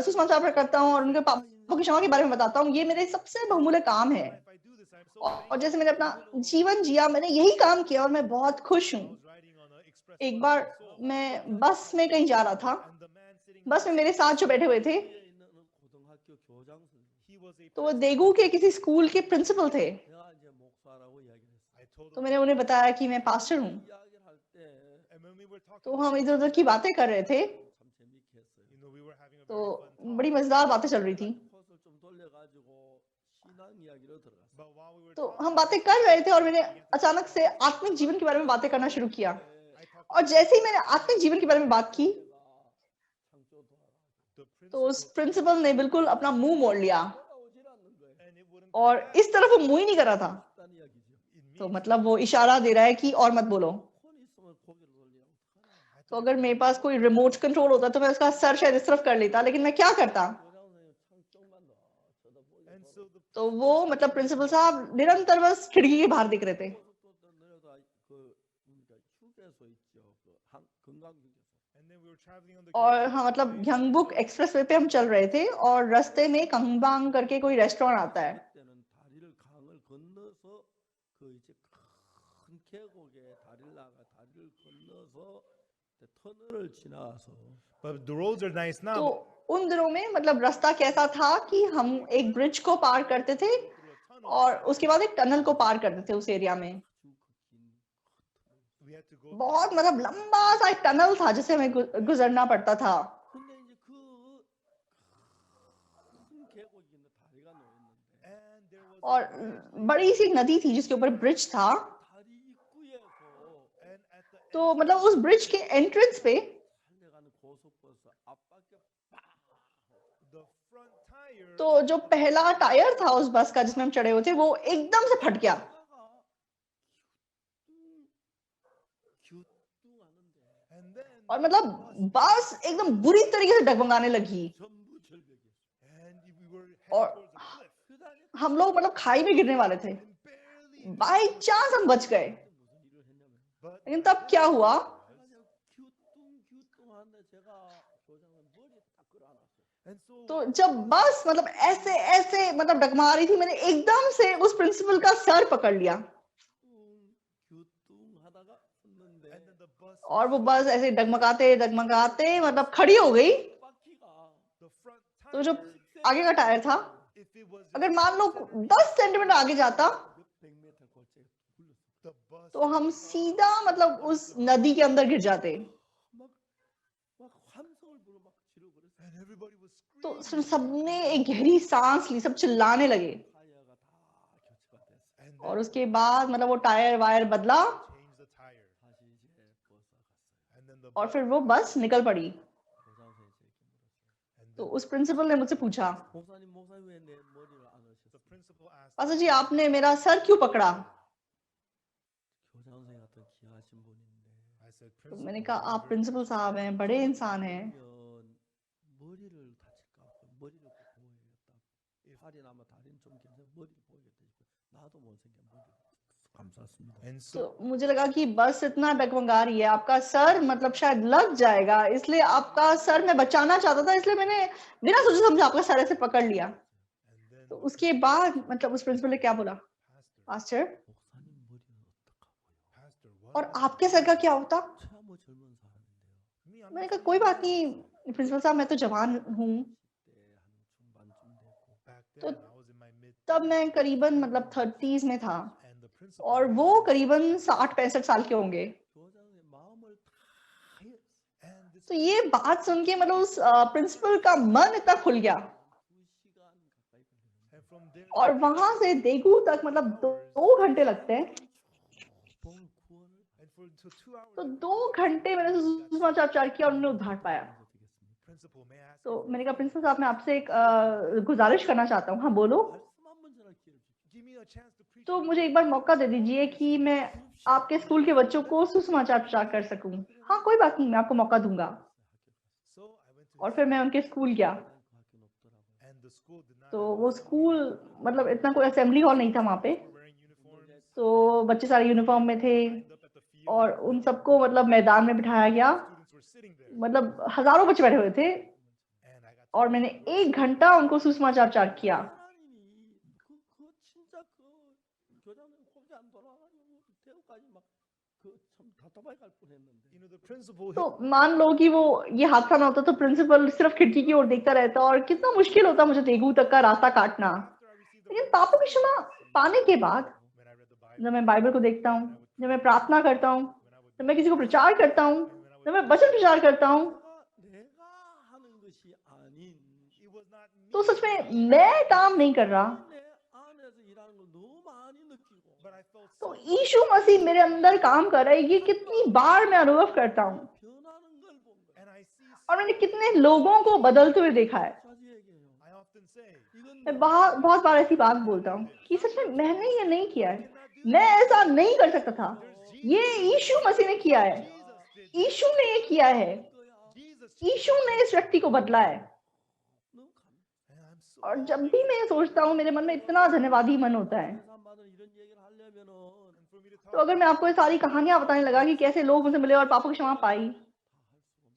सुसमाचार करता हूँ और उनके पापों की क्षमा के बारे में बताता हूँ। ये मेरे सबसे बहुमूल्य काम है if I do this, I'm so और thankful. जैसे मैंने अपना जीवन जिया, मैंने यही काम किया और मैं बहुत खुश I हूँ। was riding on an express एक bus बार in Seoul, मैं बस में कहीं जा रहा था, and the man sitting बस में next मेरे to साथ जो बैठे हुए थे 뒤에 있는 고등학교 교장 선생님. he was a तो वो principal. देगू के किसी स्कूल के प्रिंसिपल थे। 내가 이제 목사라고 이야기를 했어요. I told तो him, मैंने उन्हें बताया कि मैं पास्टर हूँ। 이야기를 할 때 and when we were talking, तो हम इधर उधर की बातें कर रहे थे, 참 재밌게 했어요. we were having a तो very fun talk. बड़ी मजेदार बातें चल रही थी। 코스를 좀 돌려가지고 신앙 이야기로 들어갔어요. But while we were तो talking, हम बातें कर रहे थे और मैंने अचानक से आत्मिक जीवन के बारे में बातें करना शुरू किया। I talked और जैसे ही मैंने आत्मिक जीवन के बारे में बात की 창조 돌아가고 to the तो उस principal, प्रिंसिपल ने बिल्कुल अपना मुंह मोड़ लिया 돌아오질 않는 거예요. and it wouldn't और come back. इस तरफ वो मुंह ही नहीं कर रहा था। 싶다는 이야기죠. It तो means मतलब वो इशारा दे रहा है कि और मत बोलो। 폰 있으면 고개를 돌리라고 어떡하나. तो अगर मेरे पास कोई रिमोट कंट्रोल होता तो मैं उसका सर शायद इस तरफ कर लेता, लेकिन मैं क्या करता। 교장 선생님 창쪽만 쳐다보고 and so the तो वो मतलब प्रिंसिपल साहब निरंतर बस खिड़की के बाहर दिख रहे थे। 고속도로 내려다 그 그러니까 휴게소 있죠. 그 건강 휴게소. and then we were traveling on the और हाँ मतलब यंगबुक एक्सप्रेसवे पे हम चल रहे थे और रास्ते में कंगबांग करके कोई रेस्टोरेंट आता है। 그때는 다리를 강을 건너서 그 이제 큰 계곡에 다리를 나가 다리를 건너서 터널을 지나서 but the roads are nice now. तो उन दिनों में मतलब रास्ता कैसा था कि हम एक ब्रिज को पार करते थे through a tunnel, और उसके बाद एक टनल को पार करते थे उस एरिया में। 아주 긴 we had to go. बहुत मतलब लंबा सा एक टनल था जिसे हमें गुजरना पड़ता था। 근데 이제 그 큰 계곡이 있는 다리가 놓였는데 And there was और बड़ी सी एक नदी थी जिसके ऊपर ब्रिज था। 다리 입구에서 and at the तो मतलब उस ब्रिज के एंट्रेंस पे 달려가는 고속버스 앞바퀴 빡 the front tire तो जो पहला टायर था उस बस का जिसमें हम चढ़े हुए थे वो एकदम से फट गया 차가 규뚱하는데 and then और मतलब बस एकदम बुरी तरीके से डगमगाने लगी 전부 절벽이었어요. and we were और heading towards a cliff 그다음에 हम लोग मतलब खाई में गिरने वाले थे। and barely बाई चांस हम बच गए, 무슨 일을 했냐면 but लेकिन तब क्या हुआ 그냥 규뚱하는데 제가 교장을 머리 딱 끌어안았어요. and so तो जब बस मतलब ऐसे ऐसे मतलब डगमगा रही थी, मैंने एकदम से उस प्रिंसिपल का सर पकड़ लिया 규뚱하다가 섰는데 and then the bus और वो बस ऐसे डगमगाते डगमगाते मतलब खड़ी हो गई। 바퀴가 the front तो जो tire आगे का टायर था, if it was अगर मान लो 10 सेंटीमीटर आगे जाता 몇백 미터 골짜기 굴렀어요. the bus तो हम सीधा मतलब उस नदी के अंदर गिर जाते। 막 환성을 부르 막 지르버렸어요. and everybody was तो screaming सबने एक गहरी सांस ली, सब चिल्लाने लगे 타이어가 다 교체가 됐어요. and और then उसके बाद मतलब वो टायर वायर बदला changed the tire 다시 이제 버스가 갔어요. and then the और bus फिर वो बस निकल पड़ी। 교장 선생님이 이렇게 물었어요. and तो then उस प्रिंसिपल ने मुझसे पूछा, 목사님 왜 내 머리를 안 the 하셨어요? principal asked पास्टर जी आपने मेरा सर क्यों पकड़ा? 교장 선생님 같은 귀하신 분인데 I said तो principal मैंने कहा you're आप very प्रिंसिपल साहब हैं, बड़े इंसान हैं, 그러면 머리를 다칠까 봐 머리를 꼭 보호해야겠다. 팔이 나면 다리는 좀 괜찮아 머리를 보호해야겠다 싶어. 나도 못생겨 머리 감사합니다. and तो so मुझे लगा कि बस इतना डगमगा रही है, आपका सर मतलब शायद लग जाएगा, इसलिए आपका सर मैं बचाना चाहता था, इसलिए मैंने बिना सोचे समझे आपका सर ऐसे पकड़ लिया। and then तो the उसके बाद मतलब उस प्रिंसिपल ने क्या बोला, pastor पास्टर 목사님 머리는 어떡하고요? pastor और what आपके सर का क्या होता? 참 젊은 사람인데요. me I'm मैंने just कहा कोई बात नहीं प्रिंसिपल साहब, मैं तो जवान हूँ। 10대 한 중반쯤 됐고 back तो then I was in my mid तब मैं करीबन मतलब 30s में था and the principal और वो करीबन 60-65 साल के होंगे। 교장의 마음을 다 이해했어요. and this तो ये बात सुन के मतलब उस प्रिंसिपल का मन इतना खुल गया 2시간 가까이 걸리는데 and from there और वहां से देगू तक मतलब 2 घंटे लगते हैं। 본 구원을 and for so 2 hours तो 2 घंटे मैंने सुसमाचार किया और उन्होंने उद्धार पाया। 받아서 되겠습니까? principal may I ask तो you मैंने कहा प्रिंसिपल साहब मैं आपसे एक गुजारिश करना चाहता हूँ। हाँ बोलो। 말씀 한번 전할 기회를 주십시오. give me a chance to preach तो मुझे एक बार मौका दे दीजिए कि मैं आपके स्कूल के बच्चों को सुसमाचार प्रचार कर सकूं। हाँ कोई बात नहीं, मैं आपको मौका दूंगा। So I went to और his फिर मैं school, उनके स्कूल गया। 그밖에 없더라고요. and the school did not तो have वो assembly स्कूल hall. मतलब इतना कोई असेंबली हॉल नहीं था वहाँ पे। Students were wearing uniforms, तो बच्चे सारे यूनिफॉर्म में थे lined up at the field, और उन सबको मतलब मैदान में बिठाया गया। students were sitting there, मतलब हज़ारों बच्चे बैठे हुए थे and I got to और मैंने 1 घंटा उनको सुसमाचार किया। 하나님이 그 진짜 그 교장님 혹시 안 돌아가지고 대우까지 막그참 답답하게 갈 뻔했는데. you know, the principal तो मान लो कि वो ये हादसा ना होता तो प्रिंसिपल सिर्फ खिड़की की ओर देखता रहता और कितना मुश्किल होता मुझे तेगू तक का रास्ता काटना। after I received the लेकिन Bible, पापों की क्षमा पाने के बाद when I read the Bible, जब मैं बाइबल को देखता हूँ, जब मैं प्रार्थना करता हूँ, when I would जब मैं किसी को प्रचार करता हूँ, and when I जब would मैं वचन प्रचार करता हूँ, 내가 하는 것이 아닌 it was not me, तो सच में मैं काम नहीं कर रहा, 내 안에서 일하는 걸 너무 많이 느끼고 but I felt तो so यीशु मसीह मेरे अंदर काम कर रहा है। ये कितनी बार मैं अनुभव करता हूँ 변하는 걸 본 거예요. and I see और मैंने कितने लोगों को बदलते हुए देखा है। 자주 얘기해요. I often say 이건 मैं बहुत बार ऐसी बात बोलता हूँ कि सच में मैंने ये नहीं किया है, मैं ऐसा नहीं कर सकता था, ये यीशु मसीह ने किया है, Jesus did यीशु ने ये किया है, 거야. Jesus यीशु ने इस व्यक्ति को बदला है। 너무 감사. and I'm so और जब भी मैं ये सोचता हूँ मेरे मन में इतना धन्यवादी मन होता है। 세상 받은 이런 얘기를 하려면은 and for me to तो talk अगर मैं आपको ये सारी कहानियां बताने लगा कि कैसे लोग मुझे मिले और पापों की क्षमा पाई,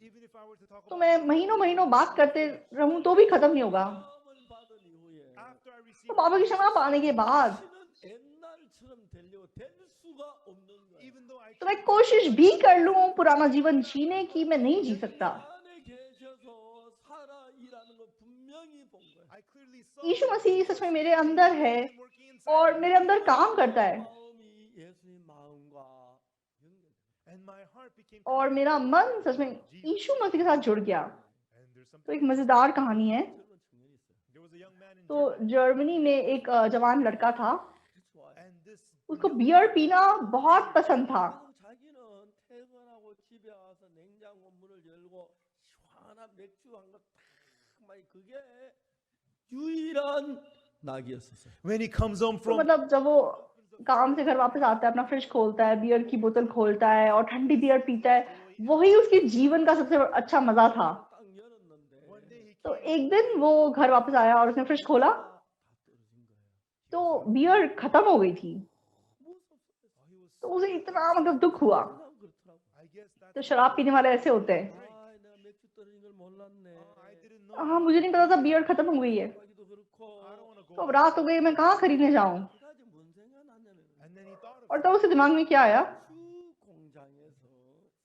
even if I were to talk तो about मैं महीनों महीनों बात करते रहूं तो भी खत्म नहीं होगा। 마음을 받은 이후에 after I तो received पापों की क्षमा पाने के बाद 다시는 옛날처럼 되려고 될 수가 없는 거야. even though I तो मैं कोशिश भी कर लूं पुराना जीवन जीने की, मैं नहीं जी सकता। 안에 계셔서 살아 일하는 걸 분명히 본 거야. I clearly saw Yeshu Masih Jesus सच में मेरे अंदर है living and working inside और me. मेरे अंदर काम करता है 마음이 예수의 마음과 연결. And my heart became और मेरा मन सच में यीशु मसीह के साथ जुड़ गया। and there's तो something एक मजेदार कहानी है। 젊은 청년이 있어요. there was a young man in तो Germany जर्मनी में एक जवान लड़का था, 그게 좋아요. and this उसको young बियर man पीना बहुत पसंद था। 그래서 자기는 퇴근하고 집에 와서 냉장고 문을 열고 시원한 맥주 한 거 딱 마시 그게 유일한 낙이었었어요. when he comes home तो from मतलब जब वो काम से घर वापस आता है, अपना फ्रिज खोलता है, बियर की बोतल खोलता है और ठंडी बियर पीता है, वही उसके जीवन का सबसे अच्छा मजा था। 딱 열었는데 one day he तो came एक दिन वो घर वापस आया और उसने फ्रिज खोला 다 떨어진 거예요. तो बियर खत्म हो गई थी। 무섭어요. he was तो उसे इतना मतलब दुख हुआ। 그냥 그렇더라고. I guess that's तो शराब पीने वाले ऐसे होते हैं। 아, 내가 맥주 떨어진 걸 몰랐네. I didn't know हाँ, मुझे नहीं पता था बियर खत्म हो गई है। 가기도 그렇고 I don't want to go तो अब रात हो गई, मैं कहाँ खरीदने जाऊं? 그 가지 뭔 생각났냐면 and then he thought of और तब उसके दिमाग में क्या आया, 주 공장에서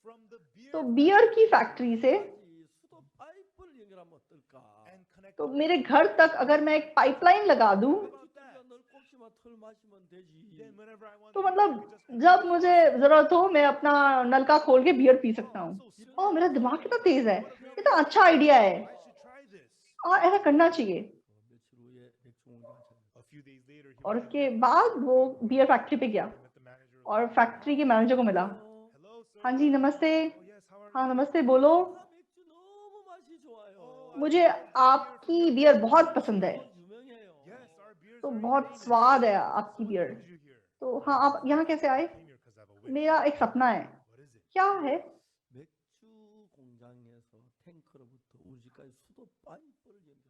from the beer तो बियर की फैक्ट्री से 까지 수도 파이프를 연결하면 어떨까? and connect तो मेरे घर तक अगर मैं एक पाइपलाइन लगा दूं, about that 널 꼭지만 털 마시면 되지. then whenever I want तो to मतलब I could just जब मुझे जरूरत हो मैं अपना नलका खोल के बियर पी सकता हूँ। ओह, मेरा दिमाग कितना तेज है, कितना अच्छा आइडिया है, I should try this और ऐसा करना चाहिए। 며칠 후에 맥주 공장 차려. a few days later he और went to उसके बाद वो बियर फैक्ट्री पे गया met the manager और फैक्ट्री के मैनेजर को मिला। hello sir हाँ जी, नमस्ते। oh yes how are हाँ you नमस्ते, बोलो। 아, 맥주 너무 맛이 좋아요. मुझे आपकी बियर बहुत पसंद है। 유명해요. yes our beers तो are बहुत famous. स्वाद है आपकी What beer. brings you here तो हाँ, आप यहाँ कैसे आए? I came here 'cause I have a wish मेरा एक सपना है। what is it क्या है? 맥주 공장에서 탱크로부터 우리 집까지 수도 파이프를 연결한다.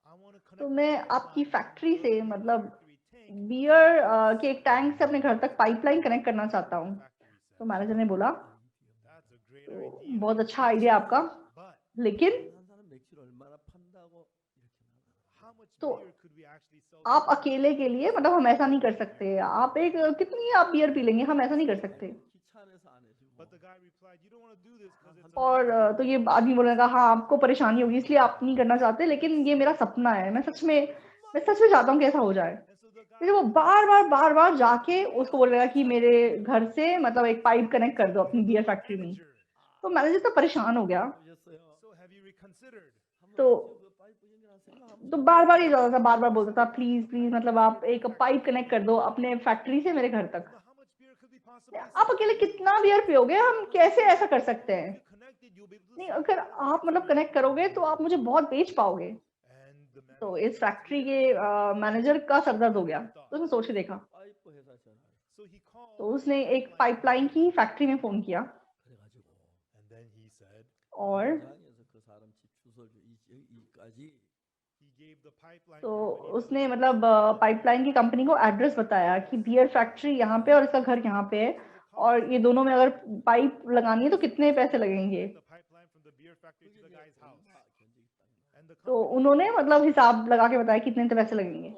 I want to तो connect मैं आपकी फैक्ट्री से मतलब बियर के एक टैंक से अपने घर तक पाइपलाइन कनेक्ट करना चाहता हूँ। तो मैनेजर ने बोला, that's a great तो idea बहुत अच्छा आइडिया आपका, but लेकिन 한 사람 맥주를 얼마나 판다고 이렇게 말하나. how much तो beer could we actually sell आप अकेले के लिए मतलब हम ऐसा नहीं कर सकते। आप एक कितनी आप बियर पी लेंगे, हम ऐसा नहीं कर सकते। 귀찮아서 안 해주고. but the guy replied you don't want to do this because it's और तो ये आदमी बोलने लगा, हाँ आपको परेशानी होगी इसलिए आप नहीं करना चाहते, लेकिन ये मेरा सपना है, मैं सच में चाहता हूँ कि ऐसा हो जाए। and so the guy फिर वो बार बार जाके उसको बोलेगा कि मेरे घर से मतलब एक पाइप कनेक्ट कर दो अपनी बियर फैक्ट्री में। manager तो मैनेजर तो परेशान हो गया। 보셨어요? so have you reconsidered 한번 तो 맥주 그 파이프 연결한 생각 한번. तो बार ये जाता था, बार बोलता था प्लीज प्लीज मतलब आप एक पाइप कनेक्ट कर दो अपने फैक्ट्री से मेरे घर तक। but how much beer could we possibly आप sell अकेले कितना बियर पियोगे, हम कैसे ऐसा कर सकते हैं? if you connected you'll be able to नहीं, sell अगर आप मतलब कनेक्ट करोगे तो आप मुझे बहुत बेच पाओगे। and the तो manager इस फैक्ट्री के मैनेजर का सरदर्द हो गया। तो उसने सोच के देखा, 파이프 회사 전화를. so he called तो उसने एक पाइपलाइन की फैक्ट्री में फोन किया 그래가지고 and then he said और 공장에서 그 사람 집 주소를 이까지 He gave the pipeline तो company उसने मतलब पाइपलाइन की कंपनी को एड्रेस बताया कि बियर फैक्ट्री यहाँ पे और इसका घर यहाँ पे है, और ये दोनों में अगर पाइप लगानी है तो कितने पैसे लगेंगे। the pipeline from the beer factory to the guy's house. And the तो company उन्होंने मतलब हिसाब लगा के बताया कितने पैसे लगेंगे।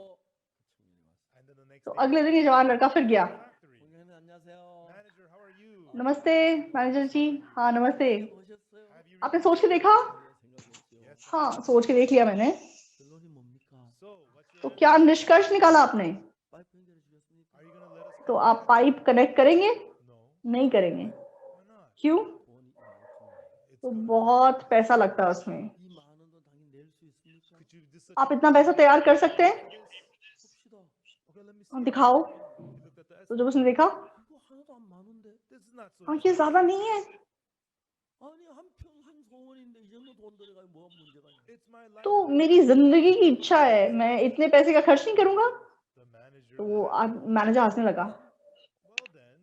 and then the next तो day अगले दिन ये जवान लड़का फिर गया। factory. 공장님 안녕하세요. Manager, how are you? नमस्ते मैनेजर जी। हाँ नमस्ते। 보셨어요? Have you आपने read सोच के देखा? 생각했죠. Yes, हाँ सोच के देख लिया मैंने। 결론이 뭡니까? So, what's तो your क्या answer? निष्कर्ष निकाला आपने? 파이프 연결해 주셨습니까? Are you gonna let us तो connect? आप पाइप कनेक्ट करेंगे? No. नहीं करेंगे। Why not? क्यों? 돈이 이만큼 나요. It's तो gonna बहुत पैसा लगता है उसमें। 이 많은 돈 당연히 낼 수 있습니까? could you this such आप इतना पैसा तैयार कर सकते हैं? this? 봅시다. Okay, let me हाँ, see. दिखाओ। He looked at the तो जब estimate. उसने देखा, 이거 하나도 안 많은데. This is not so हाँ ये ज्यादा नहीं है। 아니 한 소원인데 이 정도 돈 들어가면 뭐가 문제가 있냐? It's my life. तो मेरी जिंदगी की इच्छा है, मैं इतने पैसे का खर्च नहीं करूंगा। The manager. तो वो मैनेजर हंसने लगा। Well then,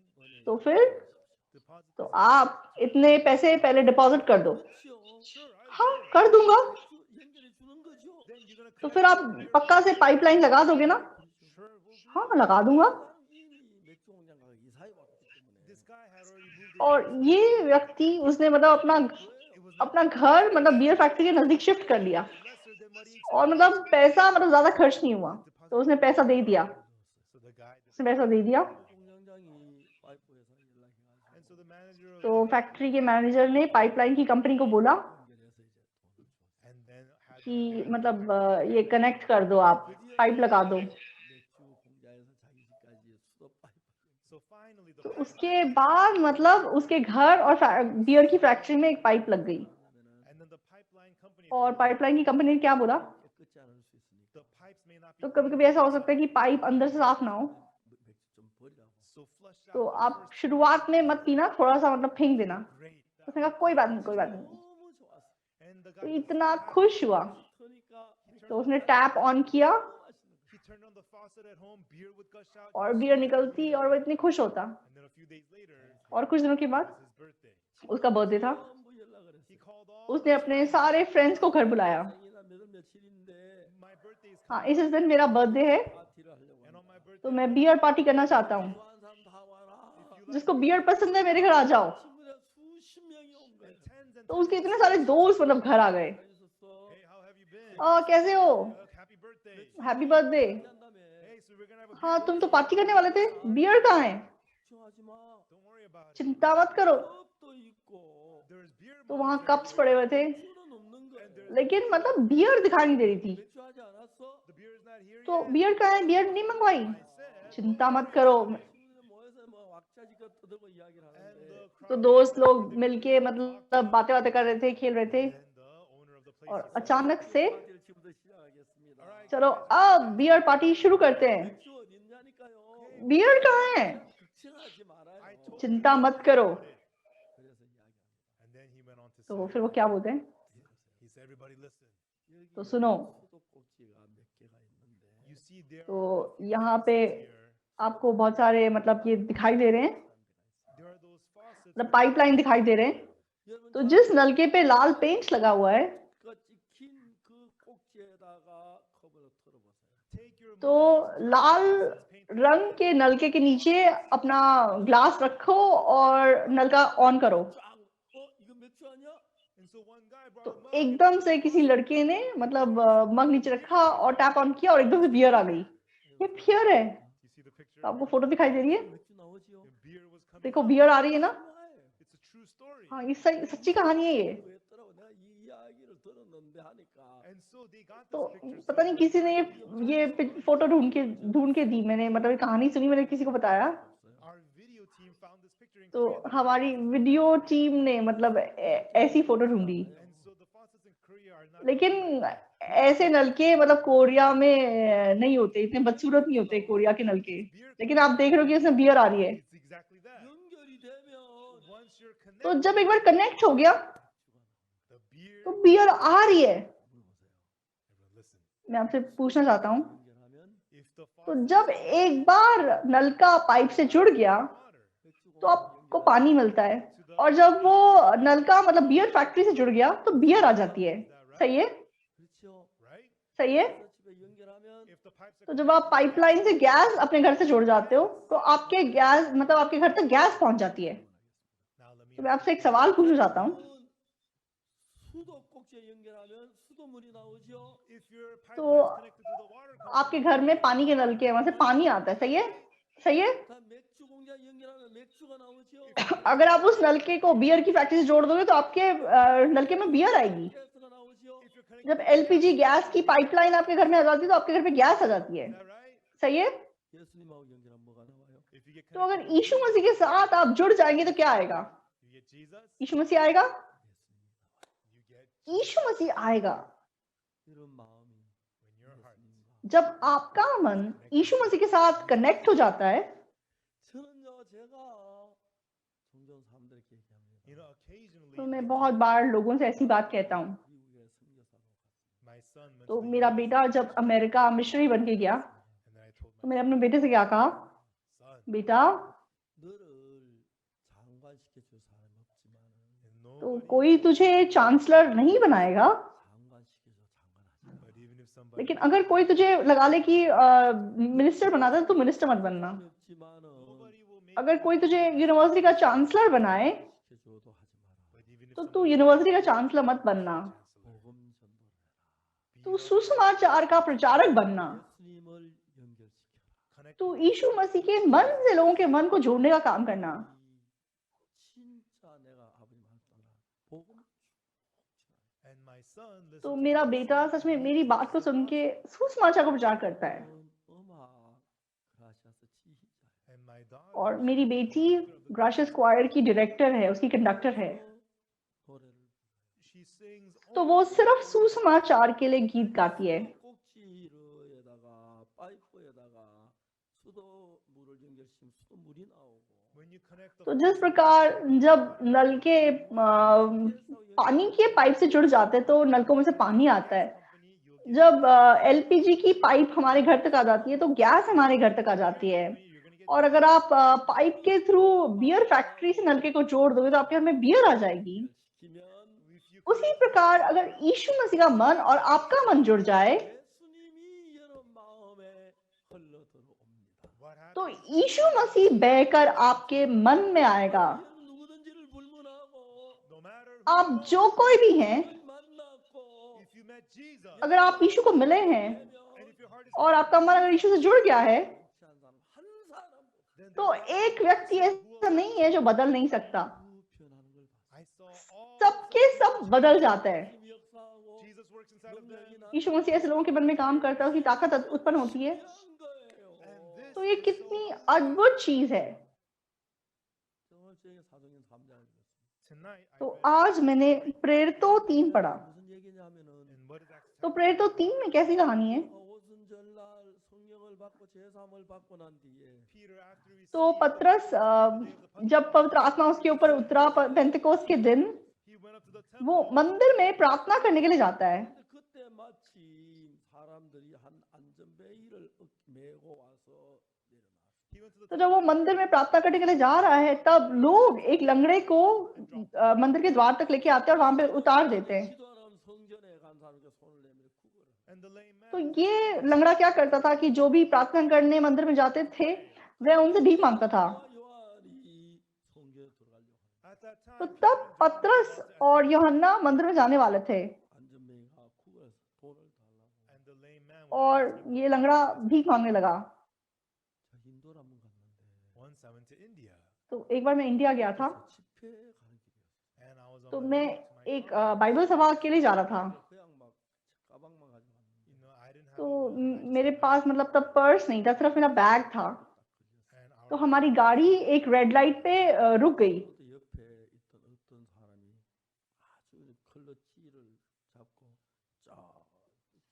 तो फिर deposit तो this. आप इतने पैसे पहले डिपॉजिट कर दो। 그렇죠. Sure, I हाँ will. कर दूंगा। 연결해 주는 거죠. Then you're gonna तो connect फिर आप the beer पक्का से पाइपलाइन लगा दोगे ना? Sure, we'll do हाँ it. लगा दूंगा। 사람 이미 맥주 공장가 이사해 왔기 때문에 This guy had already moved और in. ये व्यक्ति उसने मतलब It was not अपना घर मतलब बियर फैक्ट्री के नजदीक शिफ्ट कर लिया, lesser than what he और expected. मतलब पैसा मतलब ज्यादा खर्च नहीं हुआ, तो उसने पैसा दे दिया। So the guy उसने पैसा दे दिया। 공장장이 파이프 회사 연락해가지고 and so the manager of तो the फैक्ट्री के मैनेजर ने पाइपलाइन की कंपनी को बोला 연결해서 이제 돈을 줬어요. and then had कि मतलब ये कनेक्ट कर दो, आप पाइप लगा दो। 맥주 공장에서 자기 집까지 수도 파이프. so finally the तो pipeline उसके बाद मतलब उसके घर और बियर की फैक्ट्री में एक पाइप लग गई, and then the pipeline company और पाइपलाइन की कंपनी ने क्या बोला, 깨끗지 않을 수 있으니까 the pipes may not be तो कभी कभी ऐसा हो सकता है कि पाइप अंदर से साफ ना हो, 맥주 좀 버리라고. so flush out तो the आप first शुरुआत में मत पीना, थोड़ा सा मतलब फेंक देना। great उसने कहा कोई बात नहीं, कोई बात नहीं। 너무 좋았어. and the तो guy was इतना so happy. खुश हुआ, 터니까 तो उसने टैप ऑन किया He turned on the faucet at home, beer would gush out, he और was so बियर happy. निकलती और वो इतनी खुश होता। And then a few days later और कुछ दिनों के it बाद was his birthday. उसका बर्थडे था। 전부 연락을 He 했어요. called all उसने अपने सारे फ्रेंड्स को घर बुलाया। 생일날 며칠인데 my birthday is हाँ coming इस दिन मेरा बर्थडे है, 파티를 하려고 and on 합니다. my birthday तो मैं बियर पार्टी करना चाहता हूँ। 좋아하는 사람 다 와라. जिसको बियर पसंद है मेरे घर आ जाओ। 친구들 수십 명이 온 거예요. and tens and तो tens उसके of इतने सारे दोस्त मतलब घर आ गए। 잘 있었어. hey, how have you been? कैसे हो? Happy birthday. Happy birthday. 한다며. Hey, so we're gonna have a हाँ beer तुम तो party. पार्टी करने वाले थे, बियर कहाँ है? 걱정하지 마. Don't worry about it. चिंता मत करो। 컵도 있고 There's beer तो वहाँ mugs कप्स everywhere. पड़े हुए थे, 술은 없는 거예요. लेकिन मतलब बियर दिखाई नहीं दे रही थी। 맥주 하지 않았어? The beer is not here तो yet. बियर कहाँ है? बियर नहीं मंगवाई? I said. चिंता मत करो। 친구들 모여서 뭐 왁자지껄 떠들고 이야기를 And 하는데 the तो crowd दोस्त was लोग gathered. मिलके मतलब बातें बातें कर रहे थे, खेल रहे थे, Then the owner of the place और he said, अचानक से 파티를 지금부터 시작하겠습니다. Alright, चलो guys, अब बियर पार्टी शुरू करते हैं। 맥주 어디 있냐니까요. बियर कहाँ है? 걱정하지 말아요. I told चिंता मत करो। 그래서 이야기합니다. And then he went on to तो say, फिर वो क्या बोलते हैं? he said, everybody listen. 여기 또 सुनो, 수도꼭지가 몇 개가 있는데 You see there तो are यहाँ पे here, आपको बहुत सारे मतलब ये दिखाई दे रहे हैं, there are those faucets मतलब with पाइपलाइन दिखाई दे रहे हैं। 여러분 तो जिस नलके पे लाल पेंट लगा हुआ है, 저 찍힌 그 꼭지에다가 컵을 털어보세요. take your तो mug, लाल faucets, paint रंग के नलके के नीचे अपना ग्लास रखो और नलका ऑन करो। 쫙! 이거 맥주 아니야? And so one guy तो brought a mug. एकदम से किसी लड़के ने मतलब मग नीचे रखा और टैप ऑन किया और एकदम से बियर आ गई। ये बियर है। You see the picture? तो आपको फोटो दिखाई दे रही है? 맥주 나오지요? And beer was coming देखो out. बियर आ रही है ना? 정말 It's a true story. हाँ ये सच्ची कहानी है ये। 왜 했더라고 내가 이 이야기를 들었는데 하니까 And so they got तो this picture. पता नहीं किसी ने ये फोटो ढूंढ के दी, मैंने मतलब ये कहानी सुनी, मैंने किसी को बताया, Our video team found this picture in तो Korea. हमारी वीडियो टीम ने मतलब ऐसी फोटो ढूंढी। And so the faucets in Korea are not. लेकिन ऐसे नलके मतलब कोरिया में नहीं होते, इतने बदसूरत नहीं होते कोरिया के नलके। लेकिन आप देख रहे हो कि उसमें बियर आ रही है। It's exactly that. 연결이 되면 Once you're तो connected, जब एक बार कनेक्ट हो गया the beer. तो बियर आ रही है। Everyone listen. मैं आपसे पूछना चाहता हूँ, 연결하면 If the तो faucet जब एक बार नलका पाइप से जुड़ गया water, तो आप को पानी मिलता है, और जब वो नल का मतलब बियर फैक्ट्री से जुड़ गया तो बियर आ जाती है। सही है, 그렇죠. right? सही है। 그래서 집에 연결하면 If the pipes are तो जब आप पाइपलाइन से गैस अपने घर से जुड़ जाते हो तो आपके गैस मतलब आपके घर तक गैस पहुंच जाती है। now let me तो मैं आपसे एक सवाल पूछना चाहता हूँ, 여러분, 수도꼭지에 연결하면 수도물이 나오죠. if your तो pipeline is connected to the water आपके घर में पानी के नल के वहां से पानी आता है। सही है, सही है। 다 맥주 공장 연결하면 맥주가 나오죠. अगर आप उस नलके को बियर की फैक्ट्री से जोड़ दोगे तो आपके नलके में बियर आएगी। 가스가 ना오죠. if you're connected जब to the एलपीजी गैस की पाइपलाइन आपके घर में आ जाती है तो आपके घर में गैस आ जाती है। is that right? सही है। 예수님하고 연결하면 뭐가 나와요? If you get तो अगर connected यीशु मसीह के साथ आप जुड़ जाएंगे तो क्या आएगा? you get Jesus, यीशु मसीह आएगा, you get यीशु मसीह आएगा। 이런 마음이 when your heart 예수님과 जब आपका मन यीशु मसीह के साथ कनेक्ट हो जाता है। 저는요 제가 종종 사람들에게 얘기합니다. occasionally तो मैं बहुत बार लोगों से ऐसी बात कहता हूँ। 미국에 선교사로 갔어요. my son went तो to the मेरा US, बेटा जब अमेरिका मिशनरी बन के गया and then I told तो my मैंने अपने बेटे से क्या कहा, son, बेटा 너를 장관시켜 줄 사람이 없지만 and तो nobody, कोई तुझे चांसलर नहीं बनाएगा, 장관시켜 줘 장관하지. but even if somebody लेकिन अगर कोई तुझे लगा ले कि मिनिस्टर बनाता है तो मिनिस्टर मत बनना। 없지만은 nobody will make अगर कोई तुझे यूनिवर्सिटी का चांसलर बनाए 시켜줘도 하지 마라. but even if तो तू somebody यूनिवर्सिटी का चांसलर मत बनना, chancellor, 복음 전도를 해라. तू सुसमाचार का प्रचारक बनना। 예수님을 연결시켜라. connect तू यीशु मसीह के मन से लोगों के मन को जोड़ने का काम करना। 진짜 내가 아버님한테 따라 복음 and my son listened तो to मेरा my बेटा son, सच में मेरी बात को सुन के सुसमाचार का प्रचार करता है। 음악 그라시아스 지휘자. and my daughter और मेरी बेटी director of the ग्राशियस क्वायर की डायरेक्टर है, उसकी कंडक्टर है। 노래를 she sings तो वो सिर्फ सुसमाचार के लिए गीत गाती है। 꼭지로에다가 파이프에다가 수도물을 연결시키면 수도물이 나오고 when you connect the तो जिस प्रकार जब नल के पानी के पाइप से जुड़ जाते हैं तो नलकों में से पानी आता है। company you'll जब एलपीजी की पाइप हमारे घर तक आ जाती है तो गैस हमारे घर तक आ जाती है। you're gonna get और अगर आप पाइप के थ्रू बियर फैक्ट्री से नलके को जोड़ दोगे तो आपके घर में बियर आ जाएगी। 시키면 if you उसी प्रकार अगर यीशु मसीह का मन और आपका मन जुड़ जाए 예수님이 여러분 마음에 흘러 들어옵니다. what happens तो यीशु मसीह बहकर आपके मन में आएगा। 여러분 누구든지를 불문하고 no matter आप जो कोई भी हैं, 만났고 if you met Jesus अगर आप यीशु को मिले हैं and if your heart is और आपका मन अगर यीशु से जुड़ गया है 한 사람 then तो एक व्यक्ति ऐसा नहीं है जो बदल नहीं सकता। 변하는 걸 봤어요. I saw all सबके सब बदल जाते हैं। 예수님이 역사하고 Jesus works inside of them 능력이 나 यीशु मसीह ऐसे लोगों के मन में काम करता है, उसकी ताकत उत्पन्न होती है। 신기한 거예요. and this तो ये is कितनी so अद्भुत चीज है। 정말 저에게 사도행 3장을 읽었어요. tonight I तो read आज मैंने प्रेरितों 3 पढ़ा। 무슨 얘기냐면은 and what is Acts तो प्रेरितों 3 में कैसी कहानी है? 오순절날 성령을 받고 제사함을 받고 난 뒤에 Peter after he तो received पतरस जब पवित्र आत्मा उसके ऊपर उतरा पेंतेकोस्त के दिन he went up to the temple वो मंदिर में प्रार्थना करने के लिए जाता है। 근데 그때 마침 사람들이 한 안전베일을 메고 와서 내려놨어요. he went to the तो जब वो मंदिर में प्रार्थना करने के लिए जा रहा है तब लोग एक लंगड़े को मंदिर के द्वार तक लेके आते हैं और वहां पे उतार देते हैं। 기도하는 성전에 간 사람에게 손을 내밀어 구걸을 and the lame man तो ये लंगड़ा क्या करता था कि जो भी प्रार्थना करने मंदिर में जाते थे वह उनसे भीख मांगता था। 요한이 성전에 들어가려고 하는 at that time तो तब पतरस और यूहन्ना मंदिर में जाने वाले थे 안전뱅이가 구걸해서 돈을 달라고 and the lame man और ये लंगड़ा भीख मांगने लगा। 저 인도를 한번 갔는데 once I went to India तो एक बार मैं इंडिया गया था 저 집회 가는 길이었어요. and I was on तो my मैं way to my एक car. बाइबल सभा के लिए जा रहा था। 그냥 막 가방만 가지고 왔는데 you know I didn't have तो a wallet, I just मेरे had पास मतलब तब पर्स नहीं था, सिर्फ मेरा बैग था। 딱 걸렸어요. and तो our हमारी गाड़ी एक रेड लाइट पे रुक गई। 그때 옆에 있던 어떤 사람이 아주 클러치를 잡고 쫙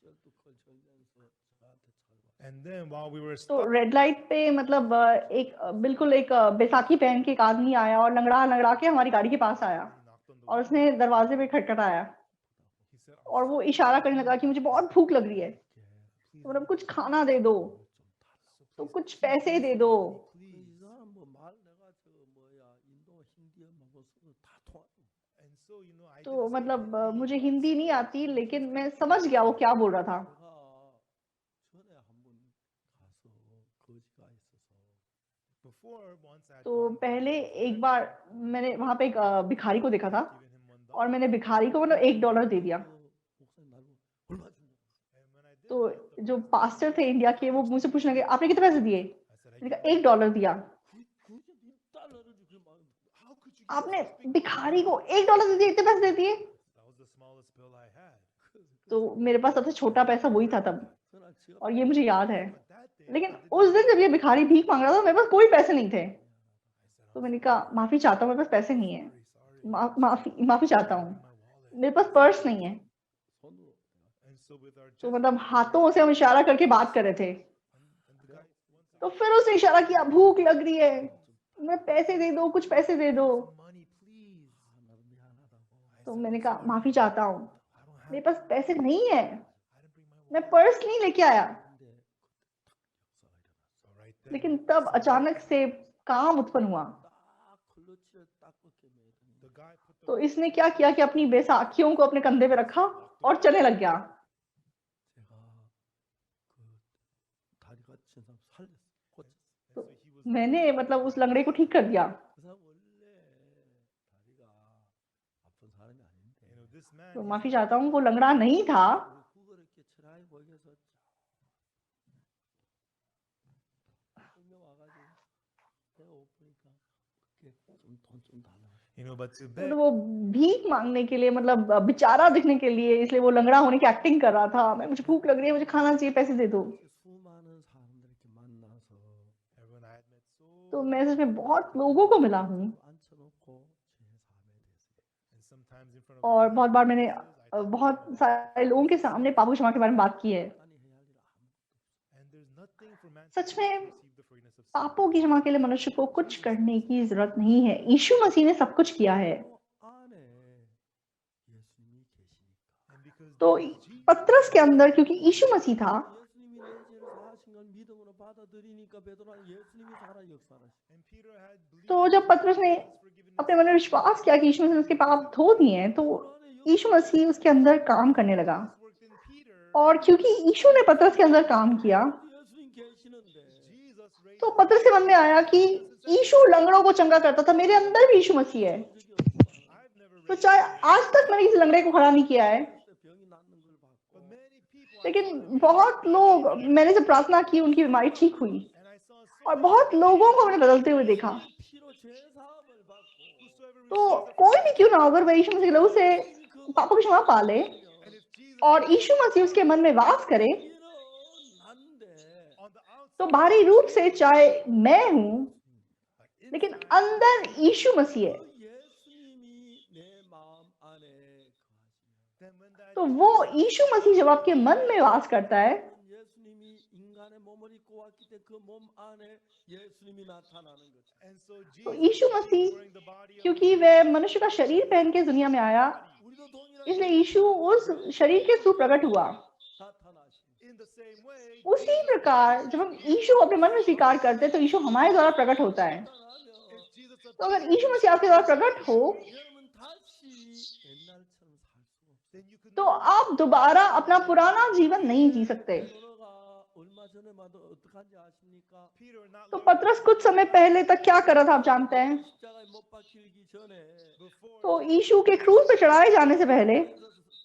쩔뚝 걸면서 저한테 차고 and then while we were तो stopped रेड लाइट पे मतलब एक बिल्कुल एक बैसाखी पहन के एक आदमी आया और लंगड़ा लंगड़ा के हमारी गाड़ी के पास आया he knocked on the और window. उसने दरवाजे पे खटखटाया He said और वो इशारा करने लगा कि मुझे बहुत भूख लग रही है, please तो मतलब कुछ खाना दे दो, तो कुछ पैसे दे दो। 이 사람 뭐 말 내가 저 뭐야 인도 तो मतलब मुझे हिंदी नहीं आती, लेकिन मैं समझ गया वो क्या बोल रहा था। 제가 전에 한 번 가서 거지가 있어서 Before, once I had तो gone there पहले with एक her, बार मैंने वहाँ पे एक भिखारी को देखा था, given him और मैंने $1, भिखारी को मतलब $1 दे दिया। 목사님 나보고 얼마 준다고 and when I did तो that, the जो pastor पास्टर looked थे at me इंडिया and के, वो said, मुझसे "How पूछने much लगे, did you आपने give?" कितने पैसे दिए? I said, "I मैंने gave कहा $1." $1 दिया। 굳이 $1를 주길 막 How could you give आपने such big भिखारी को $1? $1 दे दिए, इतने पैसे दे दिए? That was the smallest bill I had. तो मेरे पास सबसे छोटा पैसा वही था तब, 전화 지갑 और ये मुझे याद है। But that day, लेकिन I did उस not दिन जब ये have भिखारी भीख मांग रहा था, मेरे पास कोई पैसे नहीं थे। I said, तो "I'm मैंने sorry. कहा माफी चाहता हूँ, मेरे पास पैसे नहीं है, Sorry. माफी चाहता Bring हूँ, my wallet." मेरे पास पर्स नहीं है। 손으로 And so with our तो gesture, मतलब हाथों से हम इशारा करके बात कर रहे थे। and the guy, तो फिर उसने इशारा किया, भूख लग रही है, मैं पैसे दे दो, कुछ पैसे दे दो। "Some money, please." 나도 미안하다고 तो मैंने कहा माफी चाहता हूँ, I don't मेरे have पास पैसे नहीं है, I didn't bring my मैं wallet. पर्स नहीं लेके आया। 근데 그때 탁 역사가 일어났어. So right then, लेकिन तब अचानक से काम उत्पन्न हुआ। 딱 클러치를 딱 꺾게 매더니 the guy put the तो इसने क्या किया कि अपनी बैसाखियों को अपने कंधे पे रखा और चलने लग गया। 제가 그 다리가 친 사람 살렸어. 고쳤어. and so he was मैंने मतलब उस लंगड़े को ठीक कर दिया। 그 사람 원래 다리가 아픈 사람이 아닌데 this man तो he's माफी not- चाहता हूँ, वो लंगड़ा नहीं था। 우리 국어를 이렇게 철학이 보여서 설명 와가지고 내가 못 보니까 좀돈좀 달라. but to तो beg वो भीख मांगने के लिए, मतलब बेचारा दिखने के लिए, इसलिए वो लंगड़ा होने की एक्टिंग कर रहा था। मैं, मुझे भूख लग रही है, मुझे खाना चाहिए, पैसे दे दो। 수많은 사람들 이렇게 만나서 everyone I had met तो मैं सच में बहुत लोगों को मिला हूँ, 앉혀놓고 제 삶에 대해서 and sometimes in front of और all बहुत बार मैंने I talked बहुत about सारे लोगों के सामने पापों क्षमा के बारे में बात की है। 인간이 해야 할 일 아무것도 and there's nothing for man such to में receive the forgiveness of sin. पापों की क्षमा के लिए मनुष्य को कुछ करने की जरूरत नहीं है, यीशु मसीह ने सब कुछ किया है। 없고 안에 예수님이 계시니까 And because तो पतरस के अंदर क्योंकि यीशु मसीह था, 예수님이 내 죄를 사하신 걸 믿음으로 받아들이니까 베드로는 예수님이 살아 역사하시. and Peter had believed तो जब पतरस ने अपने मन में विश्वास किया कि यीशु मसीह ने उसके पाप धो दिए हैं, तो यीशु मसीह उसके अंदर काम करने लगा। worked in Peter, और क्योंकि यीशु ने पतरस के अंदर काम किया, 예수님 계시는데 Jesus raised तो पतरस के मन में आया कि यीशु लंगड़ों को चंगा करता था, मेरे अंदर भी यीशु मसीह है। I've never तो raised चाहे आज तक मैंने किसी लंगड़े को खड़ा नहीं किया है, 병이 낫는 걸 봤고 but many people I लेकिन बहुत लोग, मैंने जब प्रार्थना की उनकी बीमारी ठीक हुई, and I saw so और बहुत लोगों को मैंने बदलते हुए देखा। 피로 죄 사함을 받고 whosoever तो receives the कोई भी क्यों ना हो, अगर वह यीशु मसीह के लहू से पापों की क्षमा पा ले and if Jesus और यीशु मसीह उसके मन में वास करे, 피로 난데 on the outside तो बाहरी रूप से चाहे मैं हूं, like लेकिन inside, अंदर यीशु मसीह है, 그 예수님이 내 마음 안에 거하시면 then when that तो वो यीशु मसीह जब आपके मन में वास करता है, 예수님이 인간의 몸을 입고 왔기 때문에 그 몸 안에 예수님이 나타나는 거죠. and so तो Jesus Yeshu being Masih wearing the body of क्योंकि वह मनुष्य का शरीर पहन के दुनिया में आया, 우리도 동일하게 इसलिए यीशु उस शरीर के थ्रू प्रकट हुआ। 나타나시는 in the same way उसी प्रकार जब हम यीशु को अपने मन में स्वीकार करते हैं, तो यीशु हमारे द्वारा प्रकट होता है। 나타나면 if Jesus तो अगर appeared यीशु मसीह आपके द्वारा प्रकट हो, 여러분 다시 옛날처럼 살 수가 없어요. then you could तो आप दोबारा अपना पुराना जीवन नहीं जी सकते। 베드로가 얼마 전에 마도 어떡한지 아십니까? Peter not तो long पतरस कुछ समय पहले तक क्या कर रहा था, आप जानते हैं। 십자가에 못 박히기 전에 before तो यीशु के क्रूस पे चढ़ाए जाने से पहले,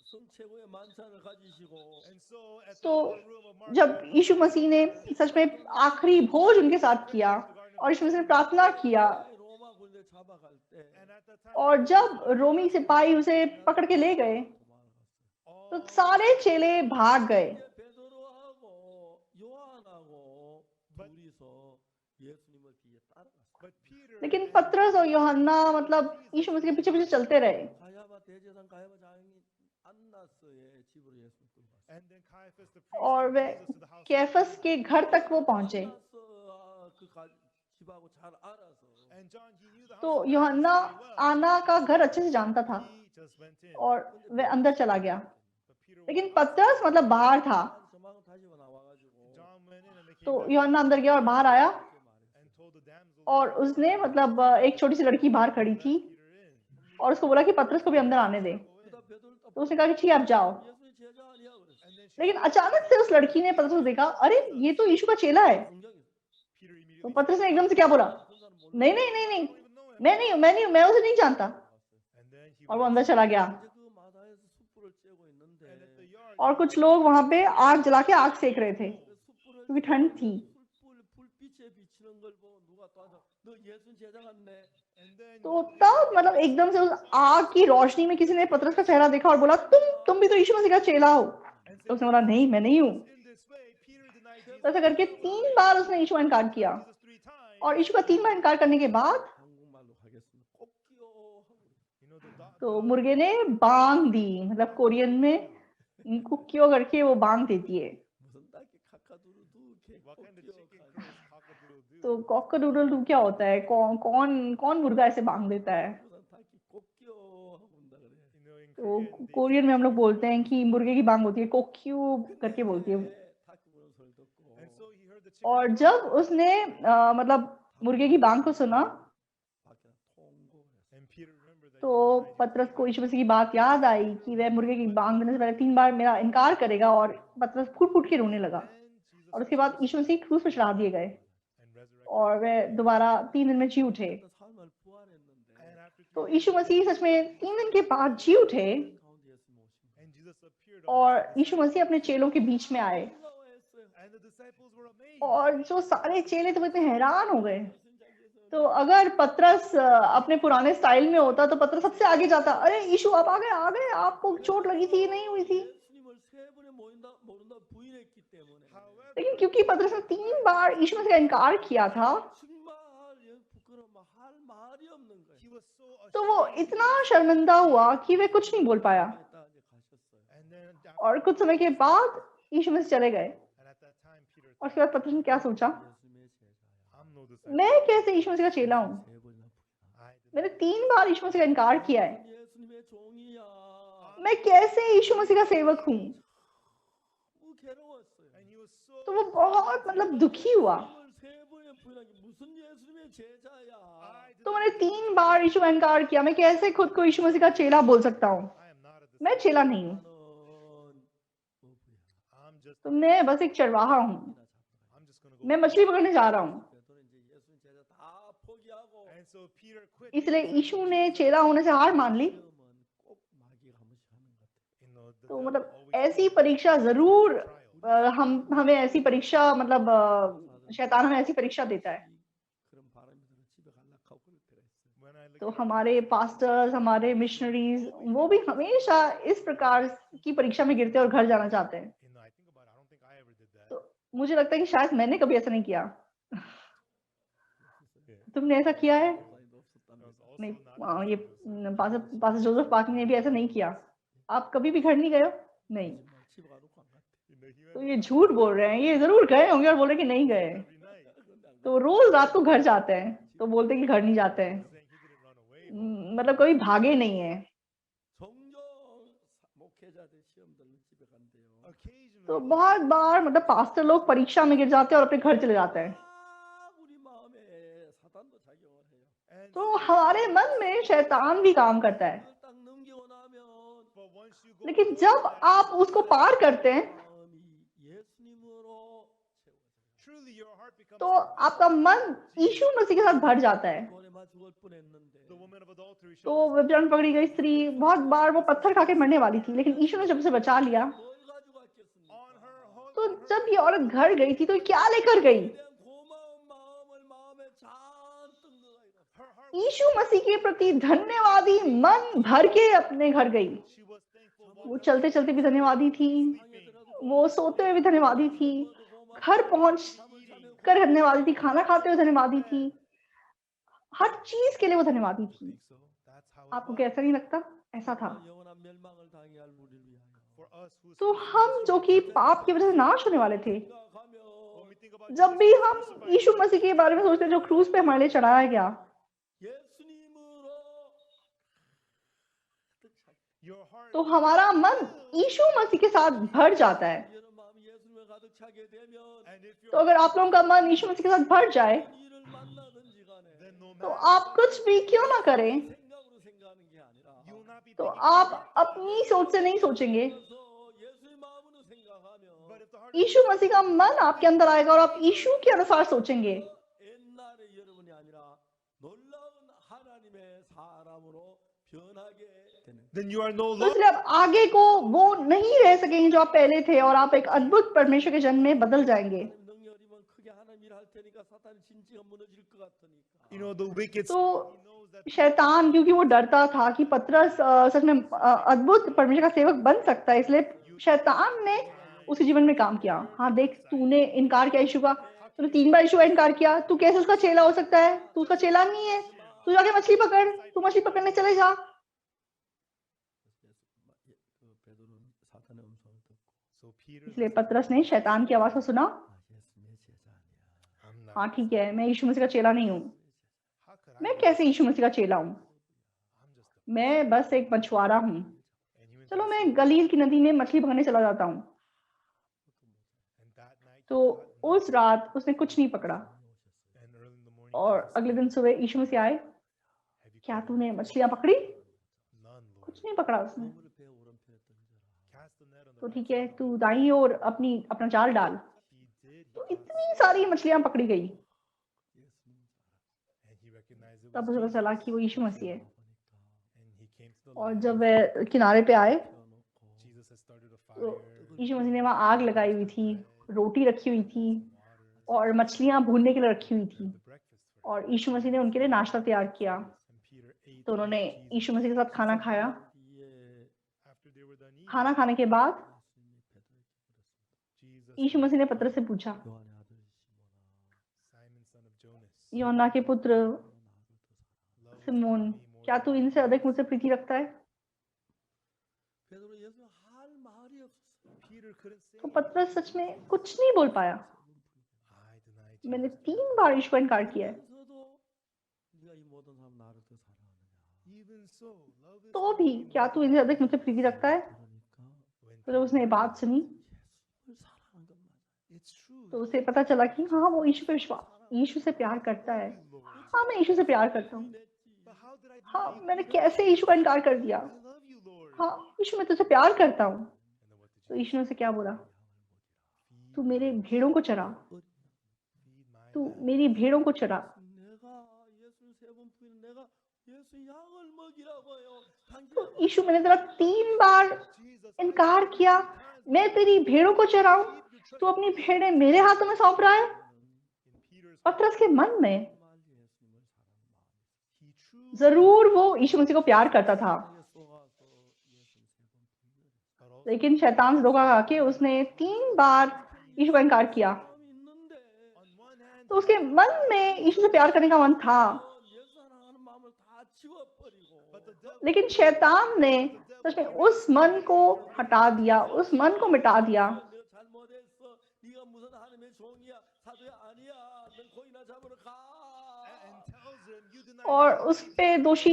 성체고의 만찬을 가지시고 and so at the तो upper room of Mark जब यीशु मसीह ने सच में आखिरी भोज उनके साथ किया और यीशु मसीह ने प्रार्थना किया, 로마 군대 잡아갈 때 and at that time और जब रोमी सिपाही उसे पकड़ के ले गए, 도망갔어요. तो सारे चेले भाग गए। 이제 베드로하고 요한하고 둘이서 예수님을 뒤에 따라갔어요. but Peter लेकिन and पतरस और यूहन्ना मतलब यीशु मसीह के पीछे पीछे चलते रहे। 가야바 대제사장 가야바 장인 안나스의 집으로 예수님 끌고 갔어요. and then Caiaphas the priest और took way Jesus to the house of Caiaphas के घर तक वो पहुंचे। 안나스 그 집하고 잘 알아서 and John he knew the house तो of यूहन्ना Caiaphas very well. आना का घर अच्छे से जानता था He just went in और वह अंदर चला गया, but Peter was लेकिन पतरस मतलब बाहर था। 조망 다시 나와가지고 John went in and they came तो back यूहन्ना अंदर गया और बाहर आया, 이렇게 말했어요. and told the damsel और उसने मतलब एक छोटी सी लड़की बाहर खड़ी थी, Peter in और उसको बोला कि पतरस को भी अंदर आने दे। 그다 베드로를 딱 तो उसने कहा कि ठीक है आप जाओ। 예수의 제자 아니야 그랬어. And then she लेकिन said, अचानक से उस लड़की ने पतरस को देखा, अरे ये तो यीशु का चेला है। 성경이 Peter तो immediately पतरस said, ने एकदम से क्या बोला, 그 사람 몰라. नहीं नहीं नहीं I नहीं, don't even know him. मैं उसे नहीं जानता। And then he और वो went अंदर चला गया। 이제 그 마다에서 숯불을 쬐고 있는데 and at the yard, और कुछ लोग वहां पे आग जला के आग सेक रहे थे 그 숯불을 क्योंकि ठंड थी। 불빛에 비치는 걸 보고 누가 또 하자. 너 예수 제자 같네. and then तो तब मतलब एकदम से उस आग की रोशनी में किसी ने पतरस का चेहरा देखा और बोला, तुम भी तो यीशु मसीह का चेला हो। and तो उसने बोला, नहीं मैं नहीं हूँ। in this way, Peter denied Jesus तो ऐसा करके 3 बार उसने यीशु का इनकार किया। Jesus 3 times. और यीशु का 3 बार इनकार करने के बाद 한국말로 하겠습니다. 꼭 끼워 하고. You know, तो मुर्गे ने बांग दी, मतलब कोरियन में कुक्कियों करके वो बांग देती है। 무슨 딱히 카카두루두 개 what 꼭 kind of 끼워 chicken 가지고. crows cock-a-doodle-doo? तो कॉक-a-डूडल डू क्या होता है? कौन कौन कौन मुर्गा ऐसे बांग देता है? 무슨 딱히 꼭 끼워 하고 온다 그래. You know, in तो Korean, they कोरियन में हम लोग बोलते हैं कि मुर्गे की बांग होती है, कोक्यू करके बोलती है। 탁 부는 소리 듣고. and so he heard the chicken और crow. जब उसने मतलब मुर्गे की बांग को सुना, 밖에 통곡을 했어. And Peter remembered that तो he denied Jesus पतरस 3 को times. यीशु मसीह की बात याद आई कि वह मुर्गे की बांग देने से पहले 3 बार मेरा इनकार करेगा, और पतरस फूट-फूट के रोने लगा। Then Jesus और was उसके बाद यीशु मसीह क्रूस पर चढ़ा दिए गए and resurrected. और वह दोबारा 3 दिन में जी उठे। 또 삶을 부활했는데 And after 3 तो days, यीशु मसीह सच में 3 दिन के बाद जी उठे 가운데 예수 모시고 and Jesus appeared और amongst the यीशु disciples. मसीह अपने चेलों के बीच में आए। 놀라워했어요. And the disciples were amazed. और जो सारे चेले तो इतने हैरान हो गए। 무슨 자기에서 तो अगर पतरस अपने पुराने स्टाइल में होता तो पतरस सबसे आगे जाता, अरे यीशु आप आ गए, आपको चोट लगी थी नहीं हुई थी। 예수님을 세 번에 모른다 부인했기 때문에 However, लेकिन क्योंकि पतरस ने 3 बार यीशु मसीह का इनकार किया था, 정말 부끄러워 할 말이 없는 거예요. he was so तो वो ashamed. इतना शर्मिंदा हुआ कि वे कुछ नहीं बोल पाया। 딱 이제 가셨어요. And then और कुछ समय के बाद यीशु मसीह चले गए। and at that time, Peter और thought, उसके बाद पतरस ने क्या सोचा, 예수님의 제자야. I'm no disciple. मैं कैसे यीशु मसीह का चेला हूँ? 세 번이나 부인하. I did मैंने 3 बार यीशु मसीह का इनकार किया है, 예수님의 종이야. मैं कैसे यीशु मसीह का सेवक हूँ? 너무 괴로웠어요. and he was so तो वो बहुत मतलब दुखी हुआ। 예수님을 세 번에 부인하기 무슨 예수님의 제자야. I did तो मैंने 3 बार यीशु का इनकार किया, मैं कैसे खुद को यीशु मसीह का चेला बोल सकता हूँ? I am not a मैं disciple. चेला नहीं हूँ, 나는 어부야. I'm just तो मैं बस एक चरवाहा हूँ, I'm just gonna go. मैं मछली पकड़ने जा रहा हूँ। 베드로는 이제 예수님 제자 다 포기하고 And so Peter quit. इसलिए यीशु ने चेला होने से हार मान ली। 시험은 꼭 마귀가 한 번씩 하는 것 같아요. You know, the तो devil मतलब always ऐसी throws परीक्षा जरूर trials. हमें ऐसी परीक्षा मतलब शैतान हमें ऐसी परीक्षा देता है। 그런 바람이 들어 집에 갈락하고 그럴 때가 있어요. When I look तो at हमारे पास्टर्स, हमारे मिशनरीज, वो भी हमेशा इस प्रकार की परीक्षा में गिरते और घर जाना चाहते हैं। you know, I think about it. I don't think I ever did that. तो मुझे लगता है कि शायद मैंने कभी ऐसा नहीं किया। Yeah. तुमने ऐसा किया है? 목사님도 I was 없었답니다. also नहीं, not ये a pastor pastor Joseph park ने भी ऐसा नहीं किया। आप कभी भी घर नहीं गए हो? नहीं। 거짓말 집에 가놓고 안 갔대. You know, he तो went ये झूठ बोल रहे हैं, ये जरूर गए होंगे और बोल रहे हैं कि नहीं गए। every night. 근데 안 तो रोज रात को घर जाते हैं, तो बोलते हैं कि घर नहीं जाते हैं। Saying he didn't run away. मतलब कभी भागे नहीं है। 종종 목회자들 시험 들면 집에 간대요. Occasionally, तो बहुत बार मतलब पास्टर लोग परीक्षा में गिर जाते हैं और अपने घर चले जाते हैं। 우리 마음에 사단도 작용을 해요. and तो हमारे मन में शैतान भी काम करता है, 그걸 딱 넘기고 나면 but once you go लेकिन over जब that, आप उसको पार करते हैं 마음이 예수님으로 채워져요. truly your heart becomes तो आपका मन यीशु मसीह के साथ भर जाता है। 고레마 죽을 뻔했는데 the woman of adultery. तो व्यभिचार पकड़ी गई स्त्री बहुत बार वो पत्थर खा के मरने वाली थी, लेकिन यीशु ने जब उसे बचा लिया, 뭘 가지고 왔겠습니까? On her whole, तो जब ये औरत घर गई थी तो क्या लेकर गई? 그냥 고마운 마음을 마음에 잔뜩 넣어요. her heart, यीशु मसीह के प्रति धन्यवादी मन भर के अपने घर गई। she was thankful. वो चलते चलते भी धन्यवादी थी, 방에 들어가도 वो सोते हुए भी धन्यवादी थी, 고마워. घर पहुंच 잠을 자면 कर धन्यवादी थी, खाना खाते हुए धन्यवादी थी, हर चीज के लिए वो धन्यवादी थी। think so. That's how it आपको was. कैसा नहीं लगता? ऐसा था। 영원한 멸망을 당해야 할 우리를 위하여. For us who तो हम जो कि पाप की वजह से नाश होने वाले थे, 생각하면 when we think about जब Jesus भी who was हम crucified, यीशु मसीह के बारे में सोचते हैं जो क्रूस पे हमारे लिए चढ़ाया गया, 예수님으로 가득 차. your heart तो हमारा मन यीशु मसीह के साथ भर जाता है। 여러분 마음이 예수님을 가득 차게 되면 and if तो your अगर आप लोगों का मन यीशु मसीह के साथ भर जाए, 일을 만나든지 간에 then no तो matter आप कुछ भी क्यों ना करें, 생각으로 생각하는 게 아니라 तो आप अपनी सोच से नहीं सोचेंगे। 예수의 마음으로 생각하면 But if the heart यीशु मसीह का मन आपके अंदर आएगा और आप यीशु के अनुसार सोचेंगे। 옛날의 여러분이 아니라 놀라운 하나님의 사람으로 변하게 되는 then you are no तो longer इसलिए अब आगे को वो नहीं रह सकेंगे जो आप पहले थे और आप एक अद्भुत परमेश्वर के जन्म में बदल जाएंगे। 하나님 능력 이면 크게 하나님 일할 테니까 사탄의 진지가 무너질 것 같으니까 the wicked तो he knows that शैतान क्योंकि वो डरता था कि पतरस सच में अद्भुत परमेश्वर का सेवक बन सकता है, इसलिए शैतान ने उसके जीवन में काम किया। हाँ देख, तूने इनकार किया यीशु का, तूने 3 बार यीशु का इनकार किया, तू कैसे उसका चेला हो सकता है? तू उसका चेला नहीं है। तू जाके मछली पकड़, तू मछली पकड़ने चले जा। 베드로는 사탄의 음성을 듣고 so Peter इसलिए पतरस ने शैतान की आवाज को सुना। 예수님의 제자 아니야. I'm not हाँ ठीक है, मैं यीशु मसीह का चेला नहीं हूँ। how could I मैं be? कैसे यीशु मसीह का चेला हूँ? I'm just a मैं बस एक मछुआरा हूँ। and he went चलो मैं गलील की नदी में मछली पकड़ने चला जाता हूँ। and that night तो उस रात उसने कुछ नहीं पकड़ा and early in the morning और अगले दिन सुबह यीशु मसीह आए। have you क्या caught तूने मछलियां पकड़ी? none Lord कुछ नहीं पकड़ा उसने। 그물을 배 오른편에 던져라. cast the net on the तो right ठीक है, तू दाईं ओर अपना जाल डाल। he did तो इतनी सारी मछलियां पकड़ी गई। 예수님 and he recognized it तब was उसे पता Jesus चला कि वो यीशु मसीह है। and he came to the और land जब वह किनारे पे आए 펴놓고 Jesus had started a तो fire यीशु मसीह ने वहां आग लगाई हुई थी, रोटी रखी हुई थी और मछलियां भूनने के लिए रखी हुई थी the breakfast for और यीशु मसीह ने उनके लिए नाश्ता तैयार किया। him and Peter ate तो उन्होंने with यीशु Jesus मसीह के साथ खाना खाया। 뒤에 after they were done eating खाना खाने के बाद 예수님이 베드로에게 물었습니다. Jesus यीशु मसीह ने पतरस से पूछा, 요한의 아들 시몬아, Simon son of Jonas यूहन्ना के पुत्र 너 나를 더 사랑하느냐? lovest Simon, thou me more क्या than तू इनसे अधिक मुझसे प्रीति रखता है? 베드로 예수 할 말이 없었어요. Peter couldn't say तो पतरस सच में कुछ नहीं बोल पाया। I denied मैंने Jesus 3 बार यीशु का इनकार किया है। 그러면서도 네가 이 모든 사람 나를 더 사랑하느냐? even so lovest तो thou भी me क्या more तू इनसे अधिक मुझसे प्रीति रखता है? 그러니까 when तो जब उसने ये बात सुनी 예수를 사랑한 건 맞아. it's true तो उसे पता चला कि हाँ वो यीशु से प्यार करता है। हाँ मैं यीशु से प्यार करता हूँ। but how did I हाँ deny you? मैंने कैसे यीशु का इनकार कर दिया? I love you Lord हाँ यीशु मैं तुझसे प्यार करता हूँ। and then what did तो Jesus यीशु ने उसे क्या बोला? feed तू मेरे भेड़ों को चरा, my तू lamb मेरी भेड़ों को चरा। 내가 예수 세번 부인은 내가 예수 양을 먹이라고요. तो 당신의 यीशु मैंने तेरा 3 बार Jesus इनकार किया, मैं तेरी भेड़ों को चराऊं, तू अपनी भेड़ें मेरे हाथों में सौंप रहा है। in Peter's पतरस के मन में 정말 예수님을 사랑하는 마음이 he truly जरूर वो यीशु मसीह को प्यार करता था, 세상에 속아서 예수 세번 부인을 but also लेकिन शैतान से धोखा खा के उसने 3 बार यीशु का इनकार किया। 마음이 있는데 on one hand तो उसके मन में यीशु से प्यार करने का मन था, 예수 사랑하는 마음을 다 지워버리고 but the devil लेकिन शैतान ने सच में उस मन को हटा दिया, उस मन को मिटा दिया। 내가 잘못했어. 네가 무슨 하나님의 종이야, 사도야 아니야. 넌 고이나 잡으러 가. and tells him you deny और उस पे दोष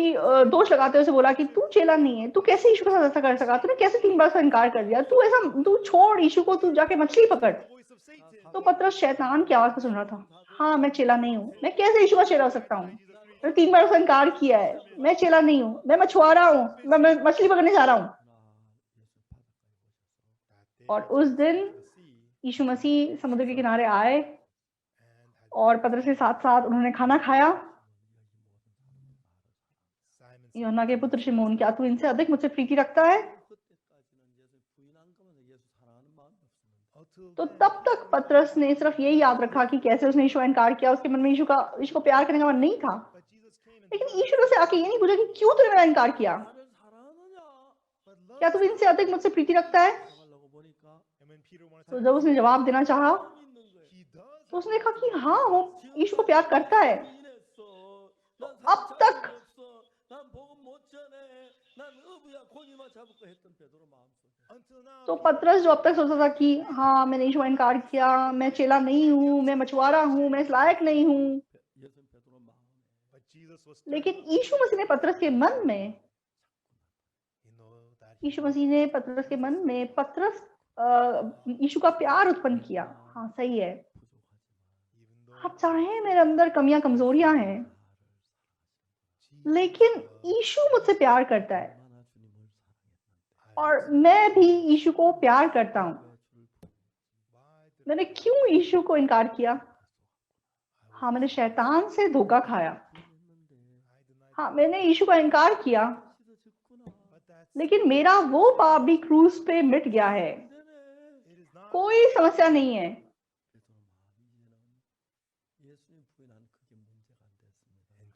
लगाते हुए उसे बोला कि तू चेला नहीं है, तू कैसे यीशु के साथ ऐसा कर सका, तूने कैसे 3 बार उसका इनकार कर दिया, तू छोड़ यीशु को, तू जाके मछली पकड़। the voice of Satan तो पतरस शैतान की आवाज को सुन रहा था। हाँ मैं चेला नहीं हूँ, मैं कैसे यीशु का चेला हो सकता हूँ? मैंने 3 बार उसका इनकार किया है, मैं चेला नहीं हूँ, मैं मछुआरा हूँ, मैं मछली पकड़ने जा रहा हूँ। that day और उस दिन the sea यीशु मसीह समुद्र के किनारे आए and had और पतरस के साथ साथ उन्होंने खाना खाया। Simon यूहन्ना के पुत्र शिमोन, क्या तू इनसे अधिक मुझसे प्रीति रखता है? 그때까지는 예수 부인한 거면 예수 사랑하는 마음이 없었는데 until तो then, तब तक पतरस ने सिर्फ यही याद रखा कि कैसे उसने यीशु का इनकार किया, उसके मन में यीशु को प्यार करने का मन नहीं था। but Jesus came and लेकिन यीशु ने उसे आके ये नहीं पूछा कि क्यों तूने मेरा इनकार किया, 나를 사랑하느냐? but love क्या तू इनसे अधिक मुझसे प्रीति रखता है? 잡으려고 보니까 and when Peter wanted तो to जब उसने जवाब देना चाहा 마음이 있는 거예요. he does तो उसने कहा कि हाँ वो यीशु को प्यार करता है। 부인했어. 난 अब 사실 तक 자격이 없어. 난 복음 못 전해. 난 어부야 고기만 잡을 거 했던 베드로 마음속에. until now तो पतरस जो अब तक सोचता था कि हाँ मैंने यीशु का इनकार किया, मैं चेला नहीं हूँ, मैं मछुआरा हूँ, मैं इस लायक नहीं हूँ, 예수 베드로 마음에 but Jesus was लेकिन यीशु मसीह ने पतरस के मन में that यीशु मसीह ने पतरस के मन में यीशु का प्यार उत्पन्न किया। हाँ सही है, 부족하지만 even though हाँ चाहे मेरे अंदर कमियां कमजोरियां हैं, 나를 लेकिन यीशु मुझसे प्यार करता है। 얼마나 주님을 और मैं भी यीशु को प्यार करता हूँ। Why did मैंने क्यों यीशु को इनकार किया? हाँ, मैंने शैतान से धोखा खाया। I deny हाँ, मैंने यीशु का इनकार किया, but that's लेकिन मेरा वो पाप भी क्रूस पे मिट गया है। it is not कोई समस्या नहीं है। in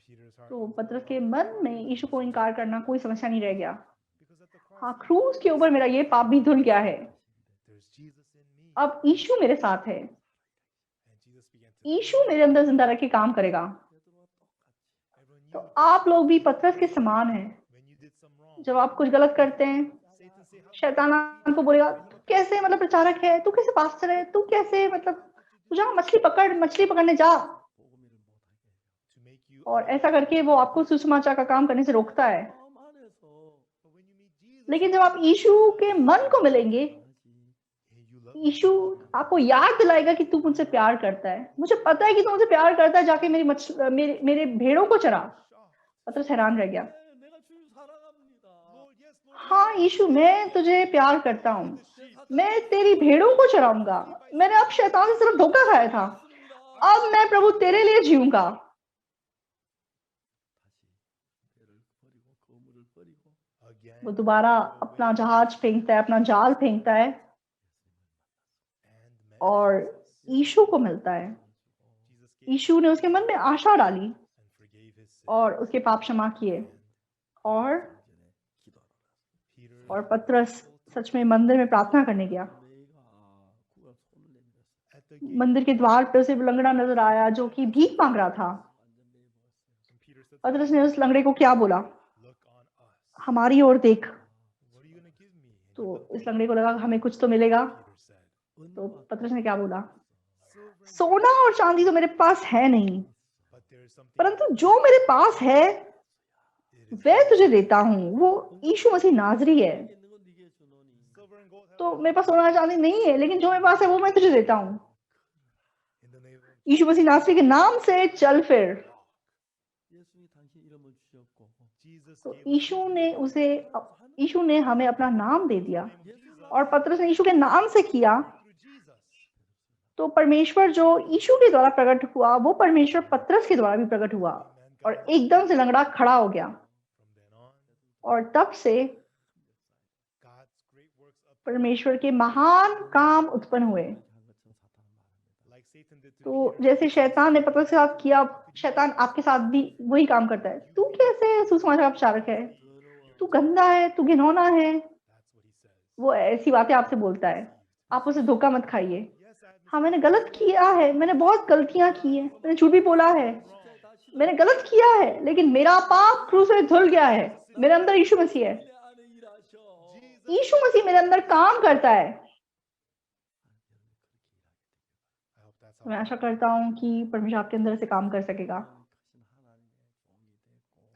Peter's heart तो पतरस के मन में यीशु को इनकार करना कोई समस्या नहीं रह गया। because at the cross हाँ, क्रूस के ऊपर मेरा ये पाप भी धुल गया है। there's Jesus in me अब यीशु मेरे साथ है। and Jesus began to यीशु मेरे अंदर जिंदा रह के काम करेगा। and when तो you आप लोग भी पतरस के समान हैं। when you did some wrong जब आप कुछ गलत करते हैं, Satan say how शैतान आपको बोलेगा, "तू कैसे मतलब प्रचारक है, तू कैसे पास्टर है, तू कैसे मतलब तू जा मछली पकड़ने जा।" to make you और ऐसा करके वो आपको सुसमाचार का काम करने से रोकता है। but when you meet Jesus लेकिन जब आप यीशु के मन को मिलेंगे, and you love यीशु आपको याद दिलाएगा कि तू मुझसे प्यार करता है। मुझे पता है कि तू मुझसे प्यार करता है, जाके मेरे भेड़ों को चरा। पतरस हैरान रह गया। Lord yes Lord हाँ यीशु, मैं तुझे प्यार करता हूँ, मैं तेरी भेड़ों को चराऊंगा। मैंने अब शैतान से सिर्फ धोखा खाया था, अब मैं प्रभु तेरे लिए जीऊंगा। again वो दोबारा अपना जहाज फेंकता है, अपना जाल फेंकता है and met और यीशु को मिलता है। Jesus gave यीशु ने उसके मन में आशा डाली and forgave his sin और उसके पाप क्षमा किए। और Peter पतरस सच में मंदिर में प्रार्थना करने गया। at the gate मंदिर के द्वार पे उसे लंगड़ा नजर आया जो कि भीख मांग रहा था। and Peter said पतरस ने उस लंगड़े को क्या बोला? look on us हमारी ओर देख। what are you going to give me and तो इस लंगड़े को लगा हमें कुछ तो मिलेगा। Peter said तो पतरस ने क्या बोला? silver and सोना और चांदी तो मेरे पास है नहीं, but there is something परंतु जो मेरे पास है it is वह तुझे देता हूँ। वो यीशु मसीह नाजरी है। silver and gold have तो मेरे पास सोना और चांदी नहीं है, लेकिन जो मेरे पास है वो मैं तुझे देता हूँ। in the name of यीशु मसीह नासरी के नाम से चल फिर। Jesus तो gave यीशु ने हमें अपना नाम दे दिया the name of Jesus और पतरस ने यीशु के नाम से किया। through Jesus तो परमेश्वर जो यीशु के द्वारा प्रकट हुआ वो परमेश्वर पतरस के द्वारा भी प्रकट हुआ और एकदम से लंगड़ा खड़ा हो गया। from then on और तब से God's great works up परमेश्वर के महान काम उत्पन्न हुए। like Satan did to तो Peter जैसे शैतान ने पतरस के साथ किया, शैतान आपके साथ भी वही काम करता है। तू कैसे सुसमाचार का प्रचारक है, तू गंदा है, तू घिनौना है, that's what he says वो ऐसी बातें आपसे बोलता है। आप उसे धोखा मत खाइए। yes I have हाँ, मैंने गलत किया है, मैंने बहुत गलतियां की है, मैंने झूठ भी बोला है, मैंने गलत किया है, लेकिन मेरा पाप क्रूस में धुल गया है। मेरे अंदर यीशु मसीह है। Jesus यीशु मसीह मेरे अंदर काम करता है। I hope that's how मैं आशा करता हूँ कि परमेश्वर आपके अंदर से काम कर सकेगा।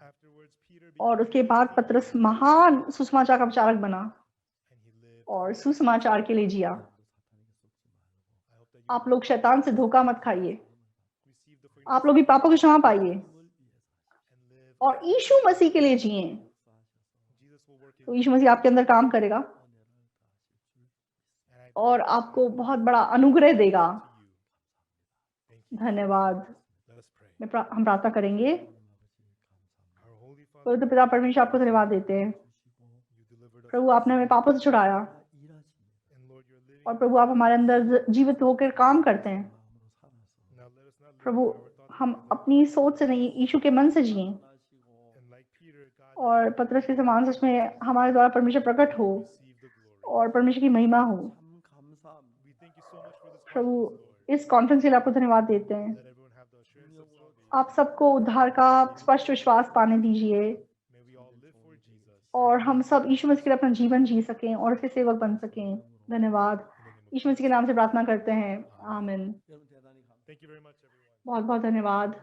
afterwards Peter और became उसके बाद पतरस महान सुसमाचार का प्रचारक बना and he lived और सुसमाचार के लिए जिया। I hope that you आप लोग शैतान से धोखा मत खाइए। receive the forgiveness आप लोग भी पापों की क्षमा पाइए and live और यीशु मसीह के लिए जिए। Jesus will work his तो यीशु मसीह आपके अंदर काम करेगा and I और आपको बहुत बड़ा अनुग्रह देगा। to you thank you धन्यवाद। let us pray हम प्रार्थना करेंगे। our holy Father पवित्र पिता परमेश्वर, आपको धन्यवाद देते हैं। you delivered us प्रभु, आपने हमें पापों से छुड़ाया and Lord you're living और प्रभु आप हमारे अंदर जीवित होकर काम करते हैं। now let us not live Prabhu, by our thoughts हम but अपनी सोच से नहीं, यीशु के मन से जिए and like Peter God और पतरस के समान सच में हमारे द्वारा परमेश्वर प्रकट हो receive the glory और परमेश्वर की महिमा हो। we thank you so much for this Prabhu, conference Lord इस कॉन्फ्रेंस के लिए आपको धन्यवाद देते हैं। let everyone have the assurance of salvation आप सबको उद्धार का स्पष्ट विश्वास पाने दीजिए may we all live for Jesus और हम सब यीशु मसीह के लिए अपना जीवन जी सकें और उसके सेवक बन सकें। धन्यवाद। यीशु मसीह के नाम से प्रार्थना करते हैं। आमीन। thank you very much everyone बहुत बहुत धन्यवाद।